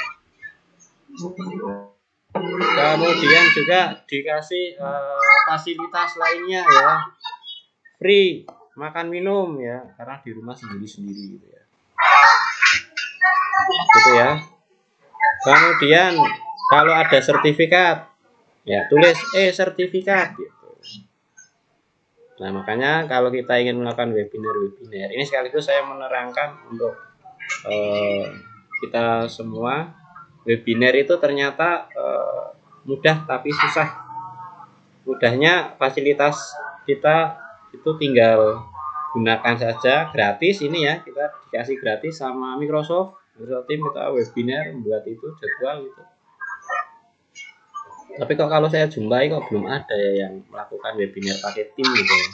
Kemudian juga dikasih fasilitas lainnya ya, free makan minum ya, karena di rumah sendiri-sendiri gitu ya. Gitu ya. Kemudian kalau ada sertifikat ya tulis sertifikat gitu. Nah, makanya kalau kita ingin melakukan webinar ini sekaligus saya menerangkan untuk kita semua, webinar itu ternyata mudah tapi susah. Mudahnya fasilitas kita itu tinggal gunakan saja, gratis ini ya, kita dikasih gratis sama Microsoft Teams, kita webinar membuat itu jadwal gitu. Tapi kalau saya jumpai kok belum ada ya yang melakukan webinar pakai Teams gitu ya.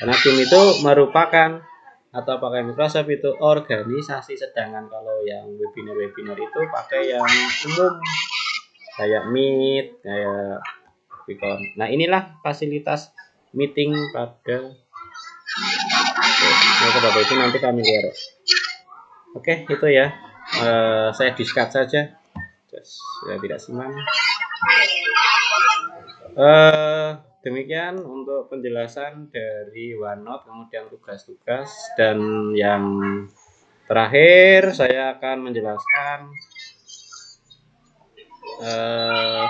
Karena Teams itu merupakan, atau pakai Microsoft itu organisasi, sedangkan kalau yang webinar itu pakai yang umum kayak Meet, kayak Vicon. Nah, inilah fasilitas meeting pada Bapak itu nanti kami lihat. Oke, itu ya. Saya diskat saja. Saya tidak simak. Demikian untuk penjelasan dari OneNote, kemudian tugas-tugas, dan yang terakhir saya akan menjelaskan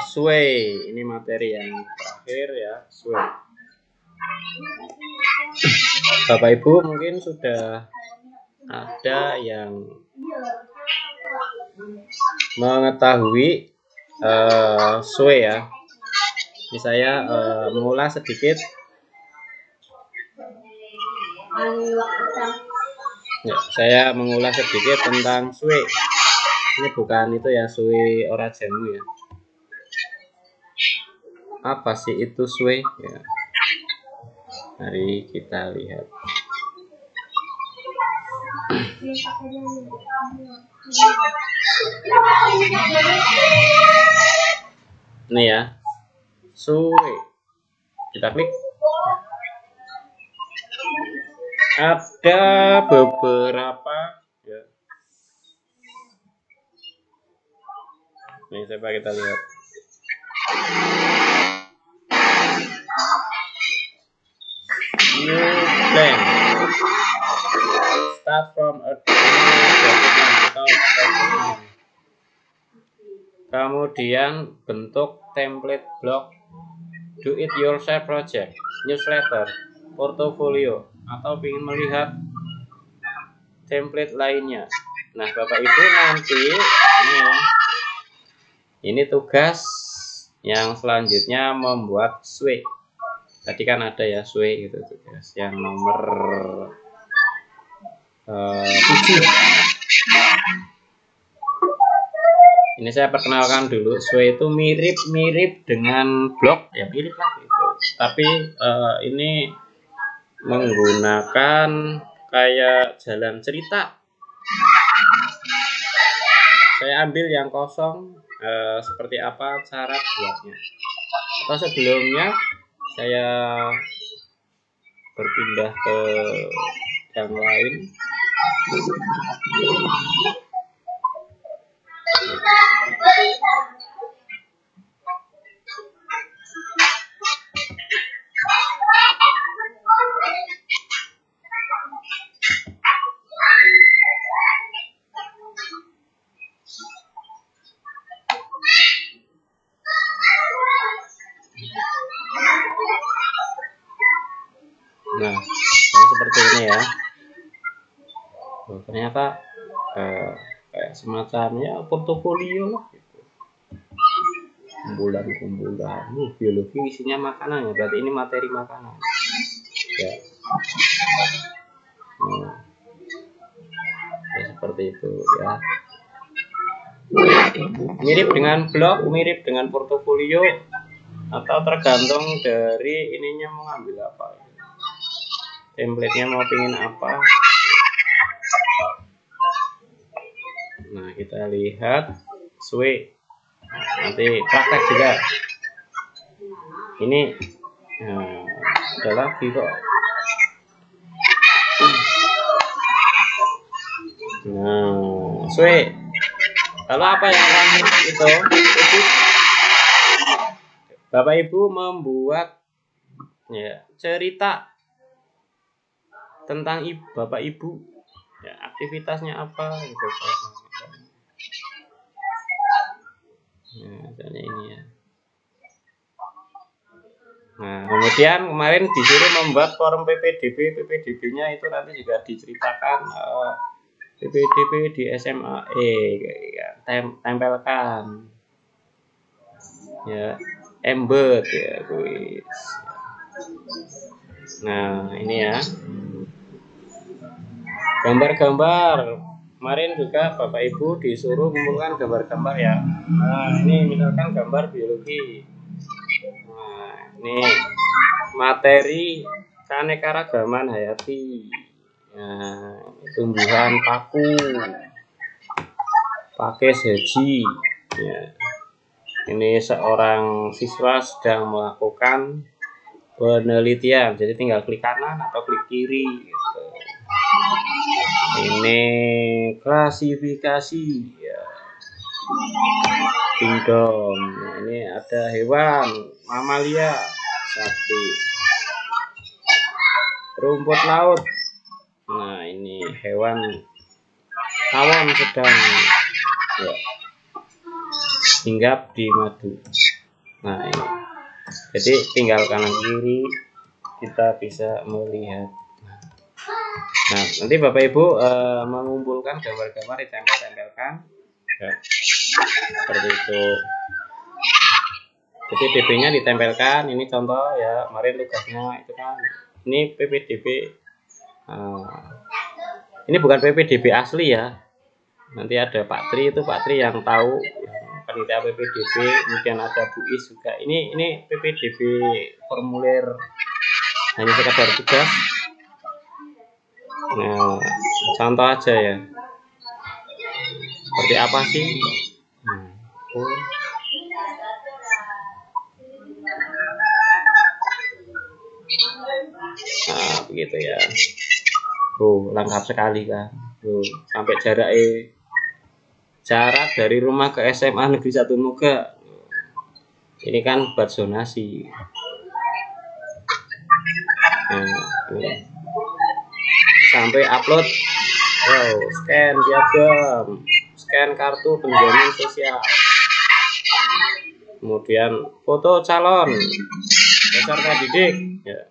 Sway. Ini materi yang terakhir ya, Sway. Bapak Ibu mungkin sudah ada yang mengetahui Sway ya. Ini saya mengulas sedikit. Ya, saya mengulas sedikit tentang Sway. Ini bukan itu ya, Sway ora jamu ya. Apa sih itu Sway? Ya. Mari kita lihat. Ini ya, Sway. Kita klik. Ada beberapa ya. Ini coba kita lihat. new blank. Start from a new document atau document. Kemudian bentuk template blog, do it yourself project, newsletter, portofolio, atau ingin melihat template lainnya. Nah, Bapak Ibu nanti ini tugas yang selanjutnya membuat SWE. Tadi kan ada ya SWE gitu, tugas yang nomor 7. Ini saya perkenalkan dulu. SWE itu mirip-mirip dengan blog, ya mirip lah gitu. Tapi ini menggunakan kayak jalan cerita. Saya ambil yang kosong, seperti apa cara buatnya. Atau sebelumnya saya berpindah ke yang lain. Nah, seperti ini ya. Ternyata kayak semacamnya portofolio lah gitu. Kumpulan biologi isinya makanan ya, berarti ini materi makanan ya. Ya seperti itu ya. Mirip dengan blog, mirip dengan portofolio, atau tergantung dari ininya mau ngambil apa, template-nya mau pingin apa. Nah, kita lihat SWE. Nanti praktek juga. Ini ada lagi kok. Nah, SWE. Kalau apa yang lanjut itu Bapak Ibu membuat ya cerita tentang Bapak Ibu, ya, aktivitasnya apa gitu. Nah, misalnya ini ya. Nah, kemudian kemarin disuruh membuat form PPDB. PPDB-nya itu nanti juga diceritakan PPDB di SMAE, tempelkan ya, embed ya, guys. Nah, ini ya gambar-gambar. Kemarin juga Bapak Ibu disuruh mengumpulkan gambar-gambar ya. Nah, ini misalkan gambar biologi. Nah, ini materi keanekaragaman hayati. Nah, tumbuhan paku, pakai haji. Ya. Ini seorang siswa sedang melakukan penelitian, jadi tinggal klik kanan atau klik kiri gitu. Ini klasifikasi ya, kingdom. Nah, ini ada hewan mamalia, sapi, rumput laut. Nah, ini hewan tawon sedang ya, hinggap di madu. Nah, ini jadi tinggal kanan kiri kita bisa melihat. Nah, nanti Bapak Ibu mengumpulkan gambar-gambar, ditempel-tempelkan ya, seperti itu. Jadi PPDB-nya ditempelkan. Ini contoh ya, kemarin tugasnya itu kan. Ini PPDB. Ini bukan PPDB asli ya. Nanti ada Pak Tri, itu Pak Tri yang tahu, panitia PPDB. Kemudian ada Bu Is juga. Ini PPDB formulir, hanya sekadar tugas. Nah, contoh aja ya. Seperti apa sih? Nah, begitu ya. Lengkap sekali kan. Sampai jarak dari rumah ke SMA Negeri 1 Muga. Ini kan buat zonasi. Nah, ini. Sampai upload, wow, scan piagam, scan kartu penjamin sosial, kemudian foto calon, peserta didik, ya,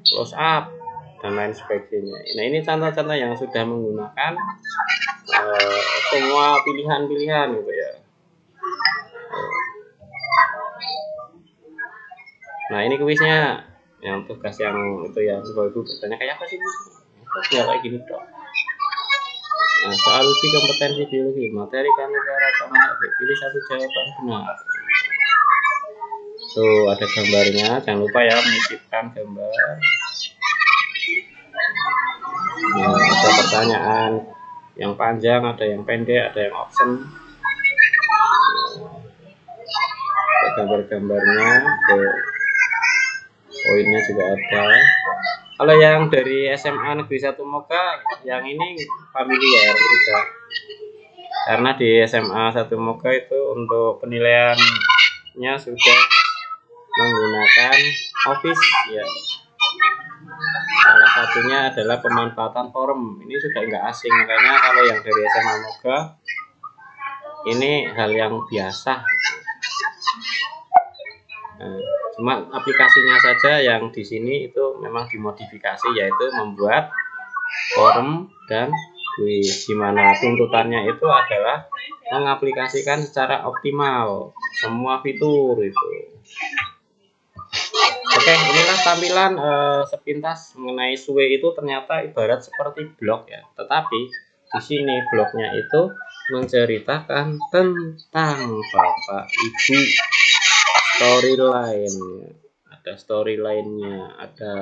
close up, dan lain sebagainya. Nah, ini contoh-contoh yang sudah menggunakan semua pilihan-pilihan gitu ya. Nah, ini kuisnya, yang tugas yang itu ya, ibu bertanya kayak apa sih Bu? Ya kayak gini dong. Nah, soal uji kompetensi biologi, materi kami pilih satu jawaban benar. Tuh ada gambarnya, jangan lupa ya menitipkan gambar. Nah, ada pertanyaan yang panjang, ada yang pendek, ada yang option. Ada gambar-gambarnya, poinnya juga ada. Kalau yang dari SMA Negeri 1 Moka, yang ini familiar sudah. Karena di SMA 1 Moka itu untuk penilaiannya sudah menggunakan Office ya. Salah satunya adalah pemanfaatan forum. Ini sudah enggak asing, makanya kalau yang dari SMA Moga ini hal yang biasa. Nah, cuma aplikasinya saja yang di sini itu memang dimodifikasi, yaitu membuat forum dan kuis, di mana tuntutannya itu adalah mengaplikasikan secara optimal semua fitur itu. Oke, inilah tampilan sepintas mengenai SUE itu ternyata ibarat seperti blog ya, tetapi di sini blognya itu menceritakan tentang Bapak Ibu, storyline, ada storyline-nya, ada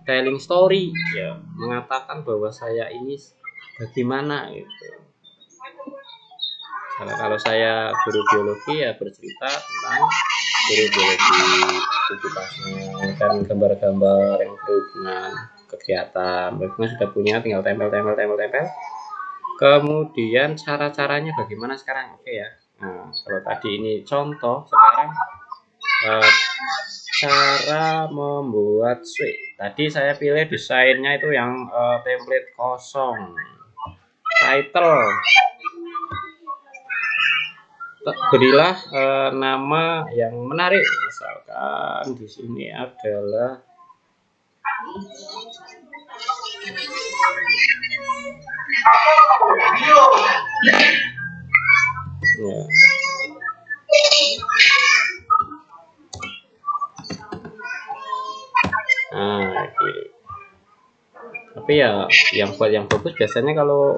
telling story ya, mengatakan bahwa saya ini bagaimana itu. Kalau saya guru biologi ya bercerita tentang guru biologi aktivitasnya dan gambar-gambar yang berhubungan kegiatan. Bagaimana sudah punya, tinggal tempel. Kemudian cara-caranya bagaimana sekarang, oke ya. Nah, kalau tadi ini contoh, sekarang cara membuat SUE. Tadi saya pilih desainnya itu yang template kosong. Title, berilah nama yang menarik. Misalkan di sini adalah ya. Nah, tapi ya yang buat yang bagus biasanya kalau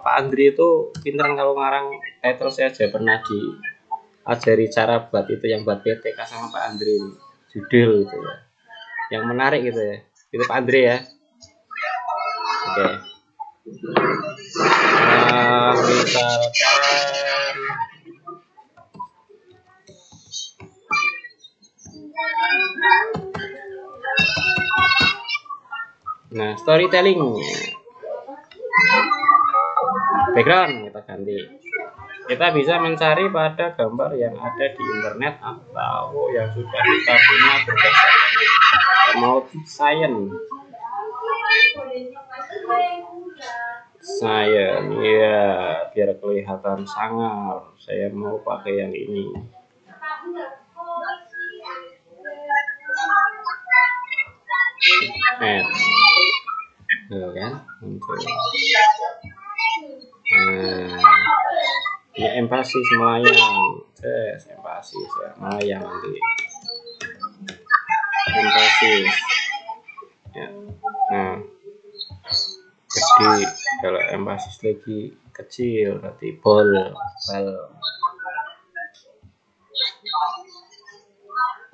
Pak Andri itu pinteran kalau ngarang title. Saya aja pernah diajari cara buat itu, yang buat PTK sama Pak Andri, judul gitu ya, yang menarik gitu ya, itu Pak Andri ya. Oke. Nah, misalkan nah, storytelling, background kita ganti. Kita bisa mencari pada gambar yang ada di internet atau yang sudah kita punya berdasarkan motif science ya, biar kelihatan sangar. Saya mau pakai yang ini. Kan muncul. Ini empasis melayang, empasis ya, melayang nanti. Empasis ya. Nah, jadi kalau empasis lagi kecil berarti bal.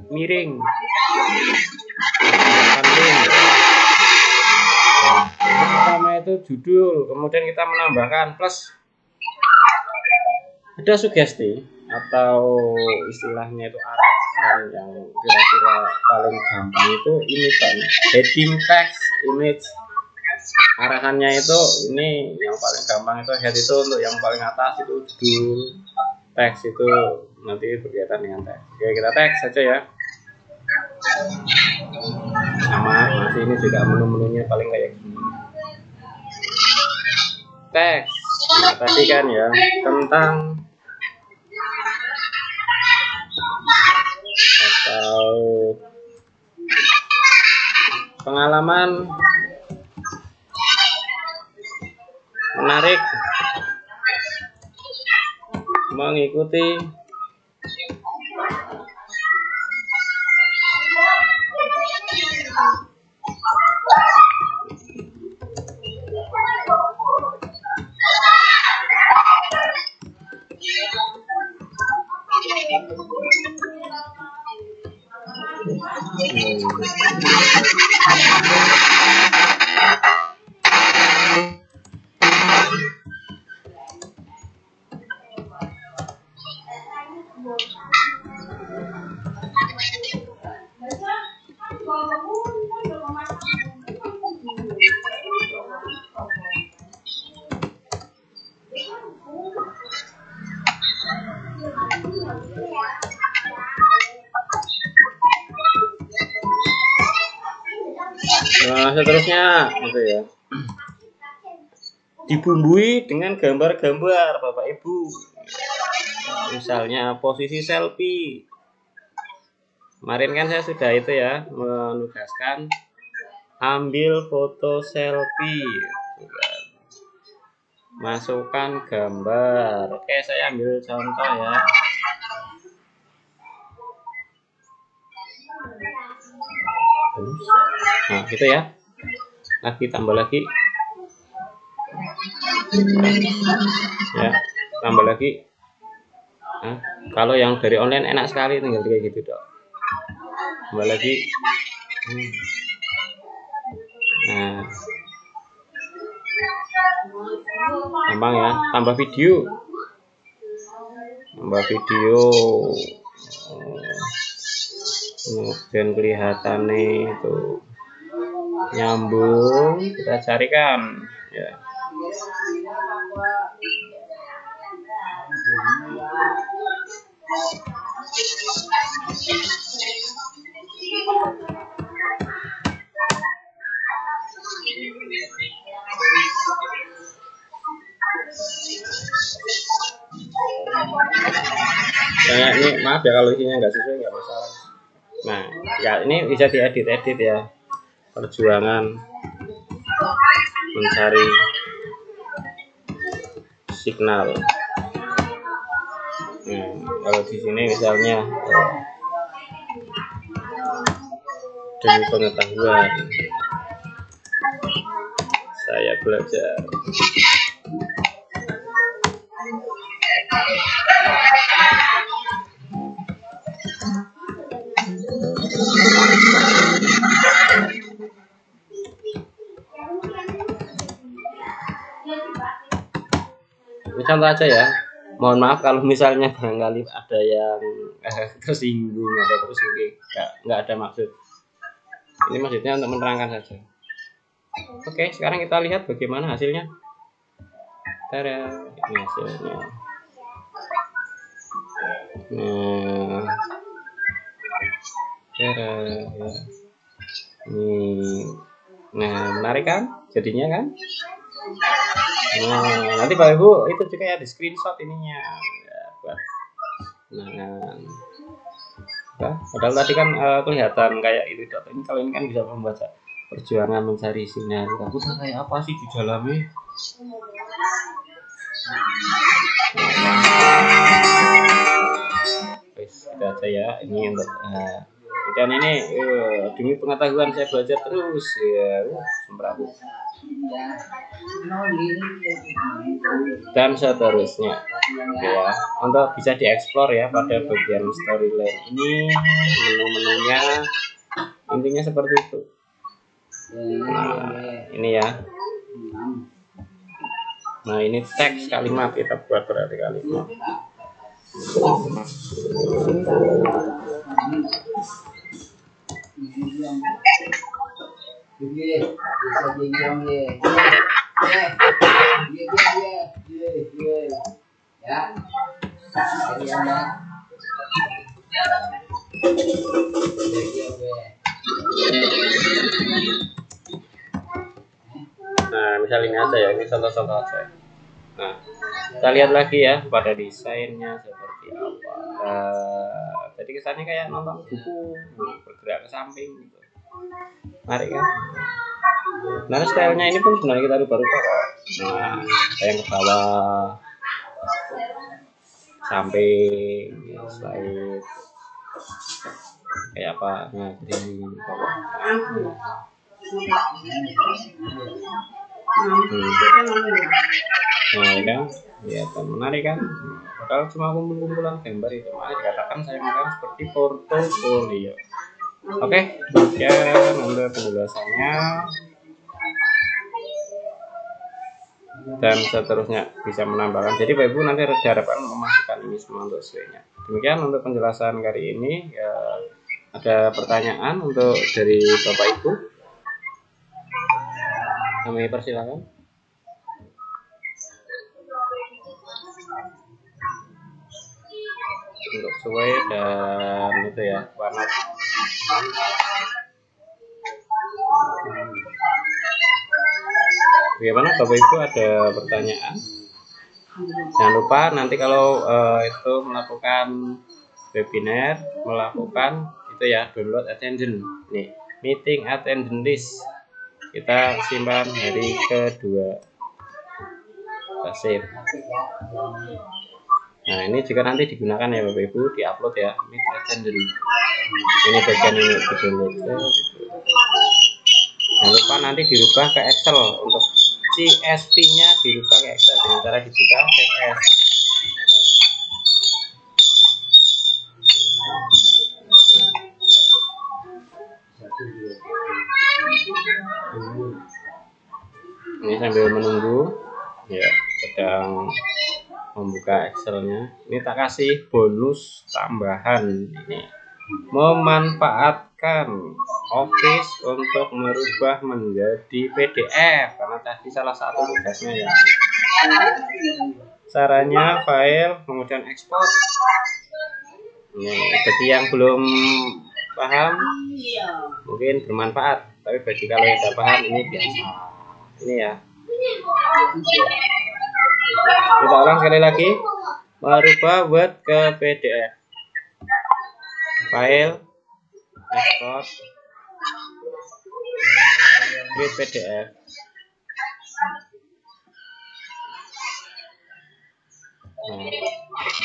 Miring. Pertama itu judul, kemudian kita menambahkan plus, ada sugesti atau istilahnya itu arahan yang kira-kira paling gampang itu ini kan, heading text image. Arahannya itu ini yang paling gampang itu head itu untuk yang paling atas itu judul, teks itu nanti berkaitan dengan teks. Oke, kita teks saja ya. Sama masih ini juga menu-menunya paling kayak gini. Teks tadi kan ya tentang atau pengalaman menarik mengikuti seterusnya gitu ya, dibumbui dengan gambar-gambar Bapak Ibu, misalnya posisi selfie. Kemarin kan saya sudah itu ya menugaskan ambil foto selfie, masukkan gambar. Oke, saya ambil contoh ya. Nah gitu ya, lagi tambah lagi ya, tambah lagi. Nah, kalau yang dari online enak sekali, tinggal kayak gitu dok, tambah lagi. Nah gampang ya, tambah video kemudian kelihatannya itu nyambung, kita carikan ya. Nah, ini maaf ya kalau isinya nggak sesuai, nggak masalah. Nah ya ini bisa diedit ya, perjuangan mencari signal. Kalau di sini misalnya demi pengetahuan saya belajar. Ini contoh aja ya. Mohon maaf kalau misalnya barangkali ada yang tersinggung atau tersinggung, nggak ada maksud. Ini maksudnya untuk menerangkan saja. Oke, sekarang kita lihat bagaimana hasilnya. Tada, ini hasilnya. Nah, tada, ya. Nah, menarik kan? Jadinya kan? Nah, nanti Bapak Ibu itu juga ya di screenshot ininya ya, buat padahal tadi kan kelihatan kayak itu dot. Ini kalau ini kan bisa membaca perjuangan mencari sinyal. Aku kayak apa sih di dalamnya? Itu aja ya, ini untuk dan ini demi pengetahuan saya belajar terus ya, semberaku. Dan seterusnya ya, untuk bisa dieksplor ya pada bagian storyline ini, menu-menunya intinya seperti itu. Nah ini ya, nah ini teks kalimat, kita buat berarti kalimat. Nah, misal ini aja ya, ini contoh-contoh aja. Nah, kita lihat lagi ya pada desainnya seperti apa. Jadi kesannya kayak nonton buku bergerak ke samping gitu. Menarik kan? Nah, stylenya ini pun sebenarnya kita rubah-rubah kok. Nah, yang ke bawah, samping, slide, kayak apa? Nah, jadi bawah. Nah, ya kan? Ya, menarik kan? Kalau cuma kumpul-kumpulan gambar itu malah dikatakan saya menggunakan seperti portofolio. Oke, demikian untuk penjelasannya. Dan seterusnya bisa menambahkan. Jadi Bapak Ibu nanti diharapkan memasukkan ini semua untuk sesuainya. Demikian untuk penjelasan kali ini. Ya, ada pertanyaan untuk dari Bapak Ibu? Kami persilakan. Untuk sesuai dan itu ya warna. Bagaimana Bapak Ibu, ada pertanyaan? Jangan lupa nanti kalau itu melakukan webinar, melakukan itu ya download attendance nih, meeting attendance list, kita simpan hari kedua, kita save. Nah, ini juga nanti digunakan ya Bapak Ibu, diupload ya meeting attendance. Ini bagian ini di download. Jangan lupa nanti dirubah ke Excel, untuk CSV nya dirubah ke Excel dengan cara dibuka CSV. Ini sambil menunggu ya, sedang membuka Excelnya. Ini tak kasih bonus tambahan ini, memanfaatkan Office untuk merubah menjadi PDF, karena tadi salah satu tugasnya ya. Caranya file kemudian ekspor. Ini bagi yang belum paham mungkin bermanfaat, tapi bagi kalau yang sudah paham ini biasa. Ini ya. Kita ulang sekali lagi. Merubah Word ke PDF. File, ekspor, create PDF.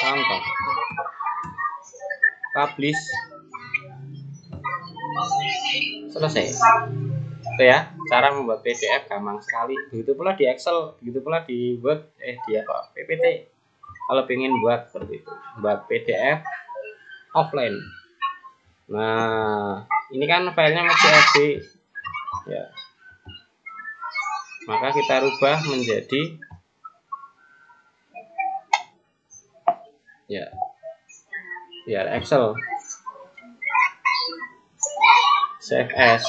Contoh. Publish. Selesai. Itu ya, cara membuat PDF gampang sekali. Begitu pula di Excel, begitu pula di Word, di apa? PPT. Kalau ingin buat seperti itu, buat PDF offline. Nah, ini kan filenya masih CSV ya. Maka kita rubah menjadi ya Excel. Save as.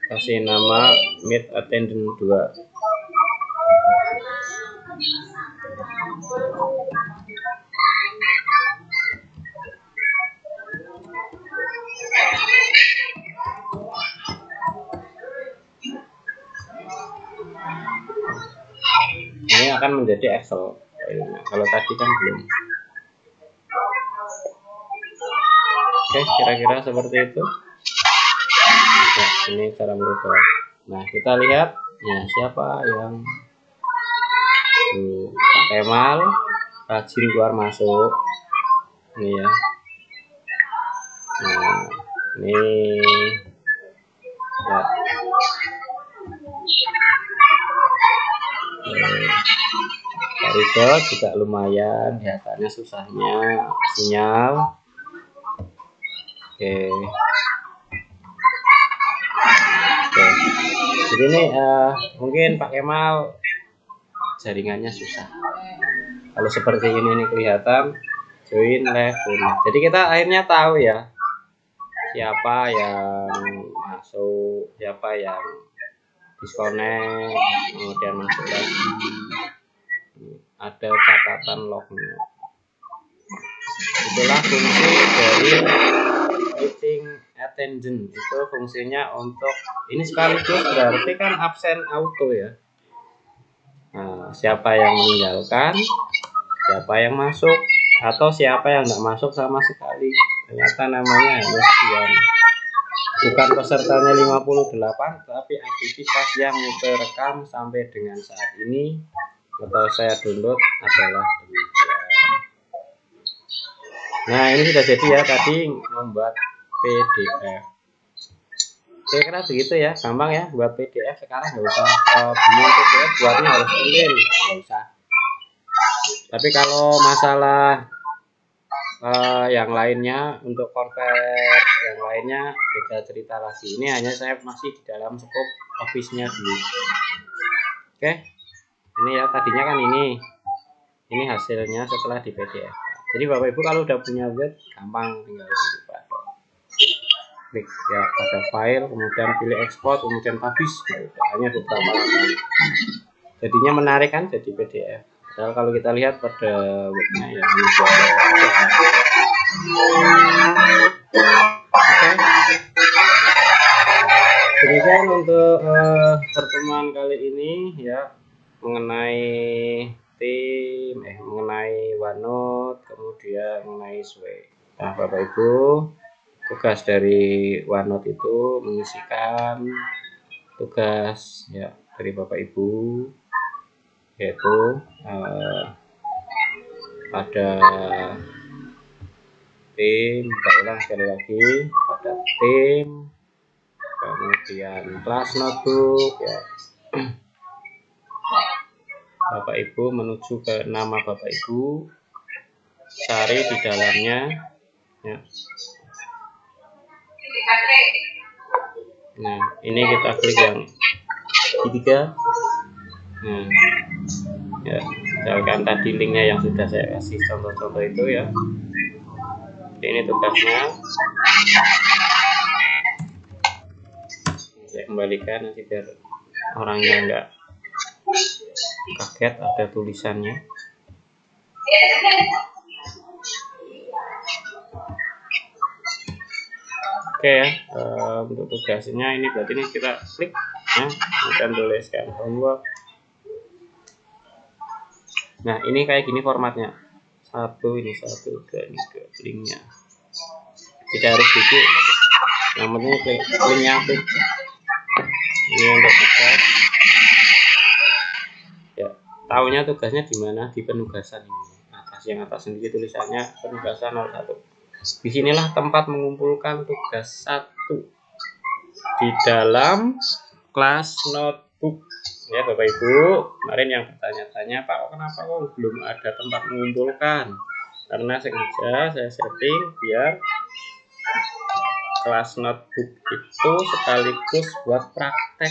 Kasih nama meet attendant 2. Ini akan menjadi Excel. Kalau tadi kan belum. Oke, kira-kira seperti itu. Nah, ini cara merubah. Nah, kita lihat ya siapa yang Pak Kemal rajin keluar masuk. Ini ya. Nah, ini ya. Pak Rido juga lumayan, kelihatannya susahnya sinyal. Oke. Jadi ini mungkin Pak Kemal jaringannya susah. Kalau seperti ini kelihatan join level. Jadi kita akhirnya tahu ya siapa yang masuk, siapa yang disconnect, kemudian masuk lagi. Ada catatan lognya. Itulah fungsi dari meeting attendant. Itu fungsinya untuk ini sekaligus berarti kan absen auto ya. Nah, siapa yang meninggalkan, siapa yang masuk, atau siapa yang nggak masuk sama sekali. Ternyata namanya hanya sekian. Bukan pesertanya 58, tapi aktivitas yang terekam sampai dengan saat ini atau saya download adalah demikian. Nah, ini sudah jadi ya tadi membuat PDF. Kira-kira begitu ya, gampang ya buat PDF. Sekarang nggak usah bingung PDF buatnya harus email, nggak usah. Tapi kalau masalah yang lainnya untuk convert yang lainnya beda cerita lagi. Ini hanya saya masih di dalam scope Office-nya dulu. Oke, ini ya tadinya kan ini hasilnya setelah di PDF. Jadi Bapak Ibu kalau udah punya Word gampang, tinggal dibuka. Klik ya pada file, kemudian pilih ekspor, kemudian publish. Hanya beberapa langkah. Jadinya menarik kan jadi PDF. Padahal kalau kita lihat pada Word-nya ya ini demikian untuk pertemuan kali ini ya mengenai tim mengenai OneNote, kemudian mengenai Sway. Nah, Bapak Ibu, tugas dari OneNote itu mengisikan tugas ya dari Bapak Ibu, yaitu pada tim, kita ulang sekali lagi, pada tim, kemudian kelas notebook ya. Bapak Ibu menuju ke nama Bapak Ibu, cari di dalamnya ya. Nah, ini kita klik yang ketiga. Nah, ya, misalkan tadi linknya yang sudah saya kasih contoh-contoh itu ya. Ini tugasnya. Saya kembalikan nanti biar orangnya enggak kaget ada tulisannya. Oke ya, untuk tugasnya ini berarti ini kita klik ya, kemudian tuliskan homework. Nah, ini kayak gini formatnya. Ini satu, ini dua linknya. Tidak harus gitu. Yang penting klik linknya klik. Ini untuk tugas. Ya, tahunya tugasnya di mana? Di penugasan ini. Yang atas sendiri tulisannya penugasan 01. Disinilah tempat mengumpulkan tugas 1 di dalam kelas notebook ya Bapak Ibu. Kemarin yang bertanya-tanya, Pak, kenapa kok belum ada tempat mengumpulkan? Karena sengaja saya setting biar kelas notebook itu sekaligus buat praktek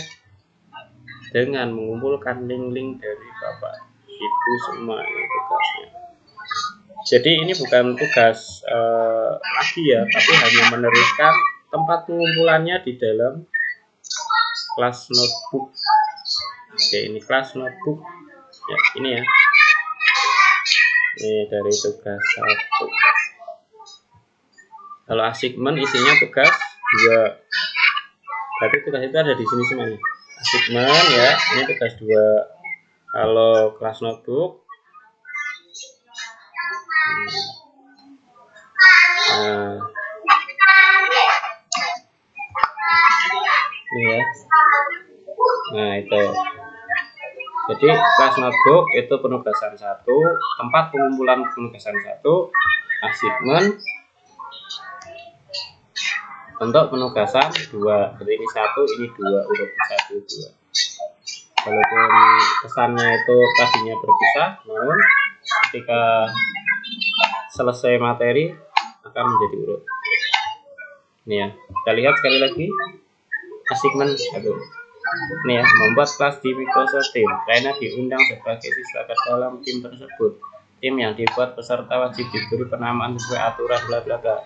dengan mengumpulkan link-link dari Bapak Ibu semua yang tugasnya. Jadi ini bukan tugas lagi ya, tapi hanya meneruskan tempat pengumpulannya di dalam kelas notebook. Oke, ini kelas notebook ya, ini ya. Ini dari tugas 1. Kalau assignment isinya tugas 2. Berarti tugas itu ada di sini semuanya. Assignment ya, ini tugas 2. Kalau kelas notebook ini ya. Nah, itu. Jadi kelas notebook itu penugasan 1, tempat pengumpulan penugasan 1, assignment untuk penugasan 2. Jadi ini 1, ini 2, urut 1, 2. Walaupun pesannya itu tadinya berpisah, namun ketika selesai materi akan menjadi urut. Ini ya, kita lihat sekali lagi assignment 1. Ini ya, membuat kelas di Microsoft Teams. Karena diundang sebagai siswa ke dalam tim tersebut. tim yang dibuat peserta wajib diberi penamaan sesuai aturan bla bla bla.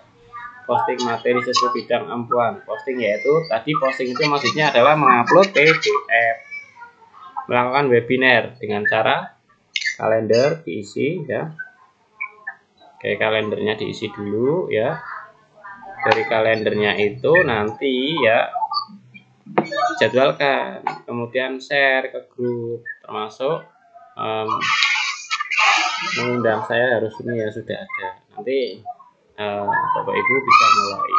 Posting materi sesuai bidang ampuan. Posting yaitu tadi posting itu maksudnya adalah mengupload PDF, melakukan webinar dengan cara kalender diisi ya. Oke, kalendernya diisi dulu ya. Dari kalendernya itu nanti ya jadwalkan, kemudian share ke grup, termasuk mengundang saya harus ini ya sudah ada. Nanti Bapak Ibu bisa mulai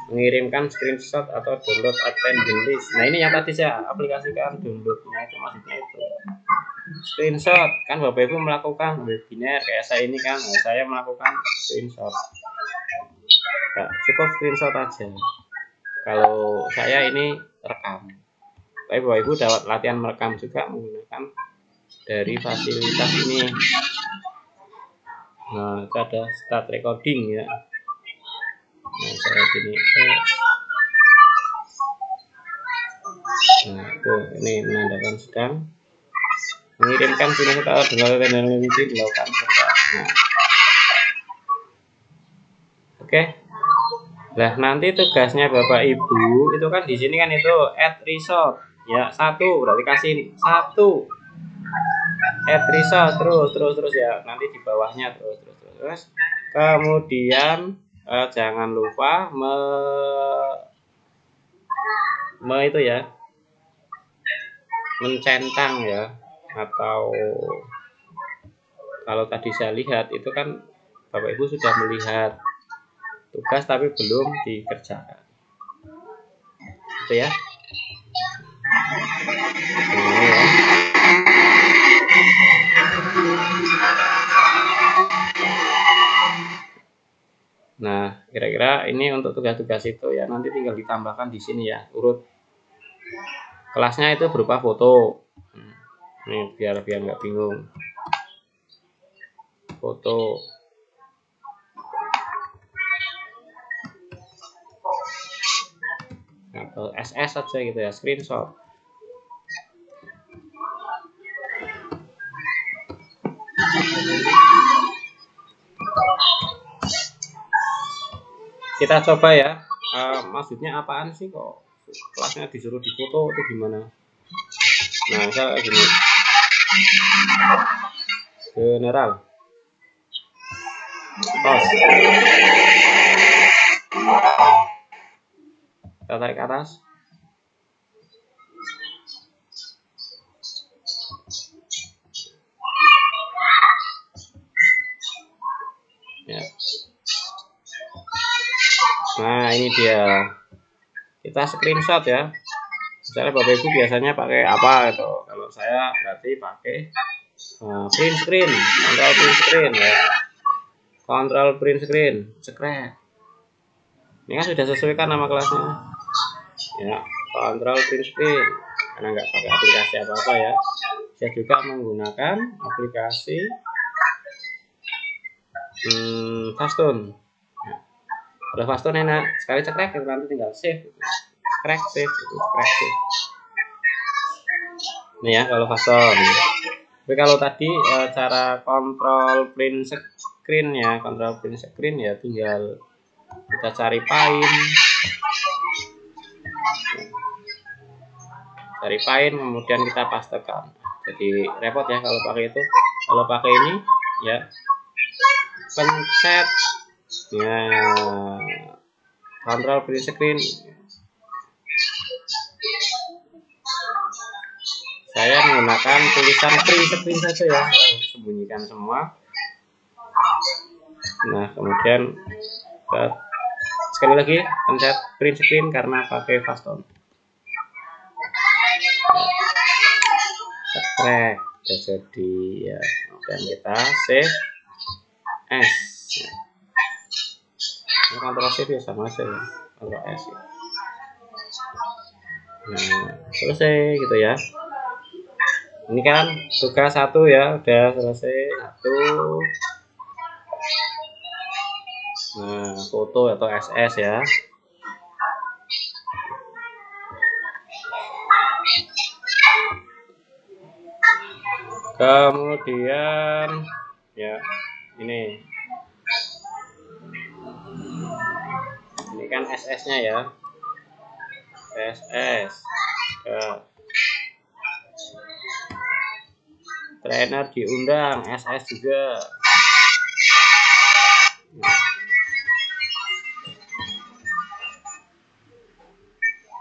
mengirimkan screenshot atau download attendance list. Nah ini yang tadi saya aplikasikan downloadnya itu maksudnya itu screenshot kan Bapak Ibu melakukan webinar kayak saya ini kan, nah, saya melakukan screenshot. Nah, cukup screenshot aja. Kalau saya ini rekam. Tapi Bapak Ibu dapat latihan merekam juga menggunakan dari fasilitas ini. Nah, itu ada start recording ya. Nah, saya gini. Nah, itu ini menandakan sedang mengirimkan screenshot atau download attendance list dilakukan serta. Nah. Oke. Nah, nanti tugasnya Bapak Ibu itu kan di sini kan itu add result. Ya, 1 berarti kasih 1. Add result terus ya. Nanti di bawahnya terus. Kemudian jangan lupa itu ya. Mencentang ya, atau kalau tadi saya lihat itu kan Bapak Ibu sudah melihat tugas tapi belum dikerjakan. Itu ya. Ini ya. Nah, kira-kira ini untuk tugas-tugas itu ya nanti tinggal ditambahkan di sini ya, urut kelasnya itu berupa foto. Ini biar nggak bingung. Foto. Atau SS saja gitu ya, screenshot. Kita coba ya. Maksudnya apaan sih kok kelasnya disuruh difoto itu gimana? Nah, misalnya gini. General. Post. Kita tarik ke atas. Ya. Nah, ini dia. Kita screenshot ya. Misalnya Bapak Ibu biasanya pakai apa itu? Kalau saya berarti pakai print screen, control print screen ya. Control print screen, screen. Ini kan sudah sesuaikan nama kelasnya. Ya, control print screen. Karena nggak pakai aplikasi apa-apa ya. Saya juga menggunakan aplikasi Fastone. Ya. Udah Fastone enak, sekali cekrek nanti tinggal save. Cekrek save. Ini ya kalau Fastone. Tapi kalau tadi cara control print screen ya, tinggal kita cari paint, kemudian kita pastekan. Jadi repot ya kalau pakai itu. Kalau pakai ini ya pencet ya control print screen. Saya menggunakan tulisan print screen saja ya, sembunyikan semua. Nah, kemudian sekali lagi pencet print screen karena pakai Fastone. Cekrek jadi ya, dan kita save S. Ini kontrol save ya sama aja ya, kontrol S ya. Nah, selesai gitu ya. Ini kan tugas 1 ya, udah selesai 1. Nah, foto atau SS ya. Kemudian ya. Ini kan SS-nya ya. SS. Trainer diundang, SS juga.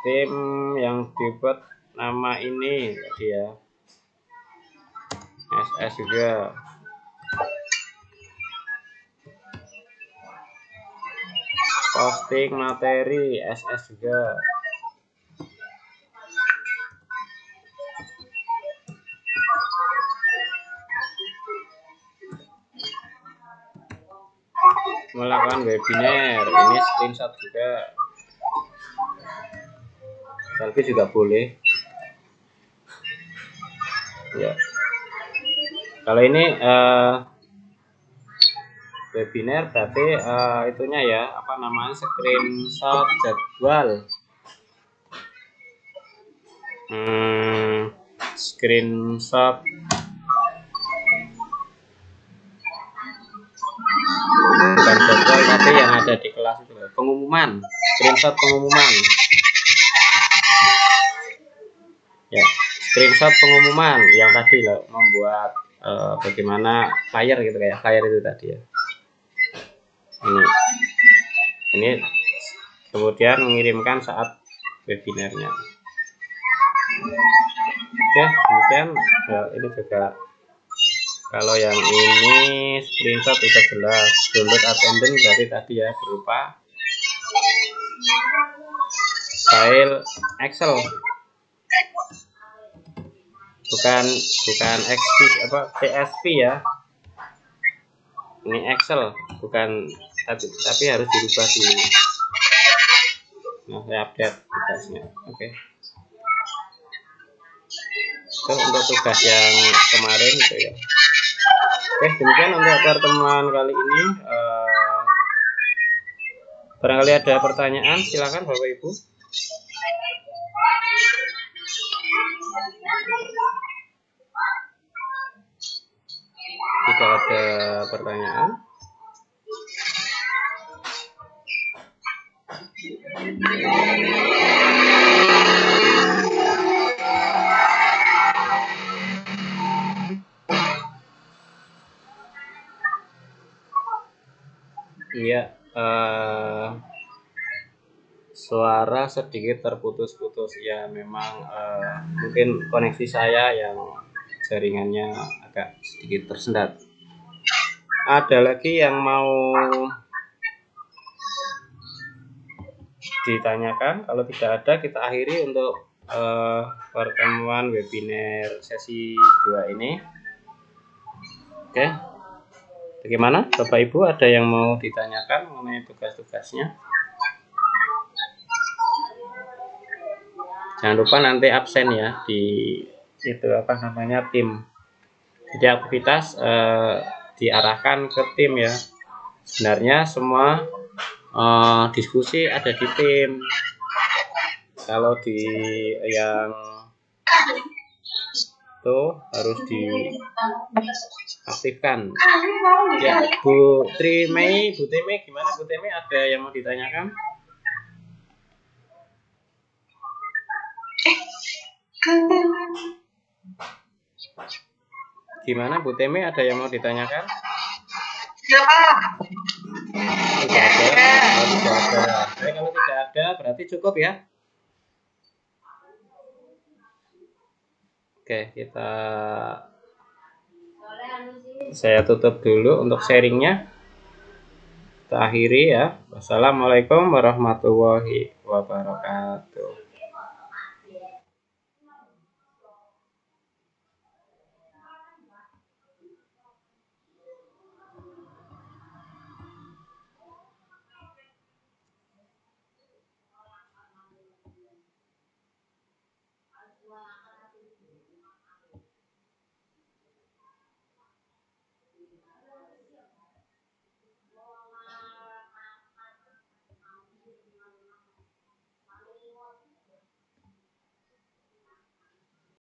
Tim yang dibuat nama ini tadi ya, SS juga. Posting materi, SS juga. Melakukan webinar, ini screenshot juga. Selfie juga boleh ya. Kalau ini webinar berarti itunya ya, apa namanya, screenshot jadwal, screenshot bukan jadwal tapi yang ada di kelas itu, pengumuman, screenshot pengumuman ya, screenshot pengumuman yang tadi lah, membuat bagaimana flyer gitu, kayak flyer itu tadi ya. Ini kemudian mengirimkan saat webinarnya. Oke, kemudian ini juga, kalau yang ini screenshot sudah jelas. Download attendance berarti tadi ya, berupa file Excel, bukan XP apa PSP ya. Ini Excel, bukan, tapi harus dirubah dulu. Nah, saya update tugasnya. Oke. Itu untuk tugas yang kemarin itu ya. Oke, demikian untuk pertemuan kali ini. Barangkali ada pertanyaan, silakan Bapak Ibu. Jika ada pertanyaan, iya, suara sedikit terputus-putus ya, memang mungkin koneksi saya yang jaringannya agak sedikit tersendat. Ada lagi yang mau ditanyakan? Kalau tidak ada, kita akhiri untuk pertemuan webinar sesi 2 ini. Oke, bagaimana Bapak Ibu, ada yang mau ditanyakan mengenai tugas-tugasnya? Jangan lupa nanti absen ya di itu, apa namanya, tim. Jadi aktivitas diarahkan ke tim ya. Sebenarnya semua diskusi ada di tim. Kalau di yang itu harus diaktifkan ya. Bu Trimei gimana Bu Trimei, ada yang mau ditanyakan? Gimana Bu Temi, ada yang mau ditanyakan? Ya. Tidak ada. Baik, kalau tidak ada berarti cukup ya. Oke, saya tutup dulu untuk sharingnya. Kita akhiri ya. Wassalamualaikum warahmatullahi wabarakatuh.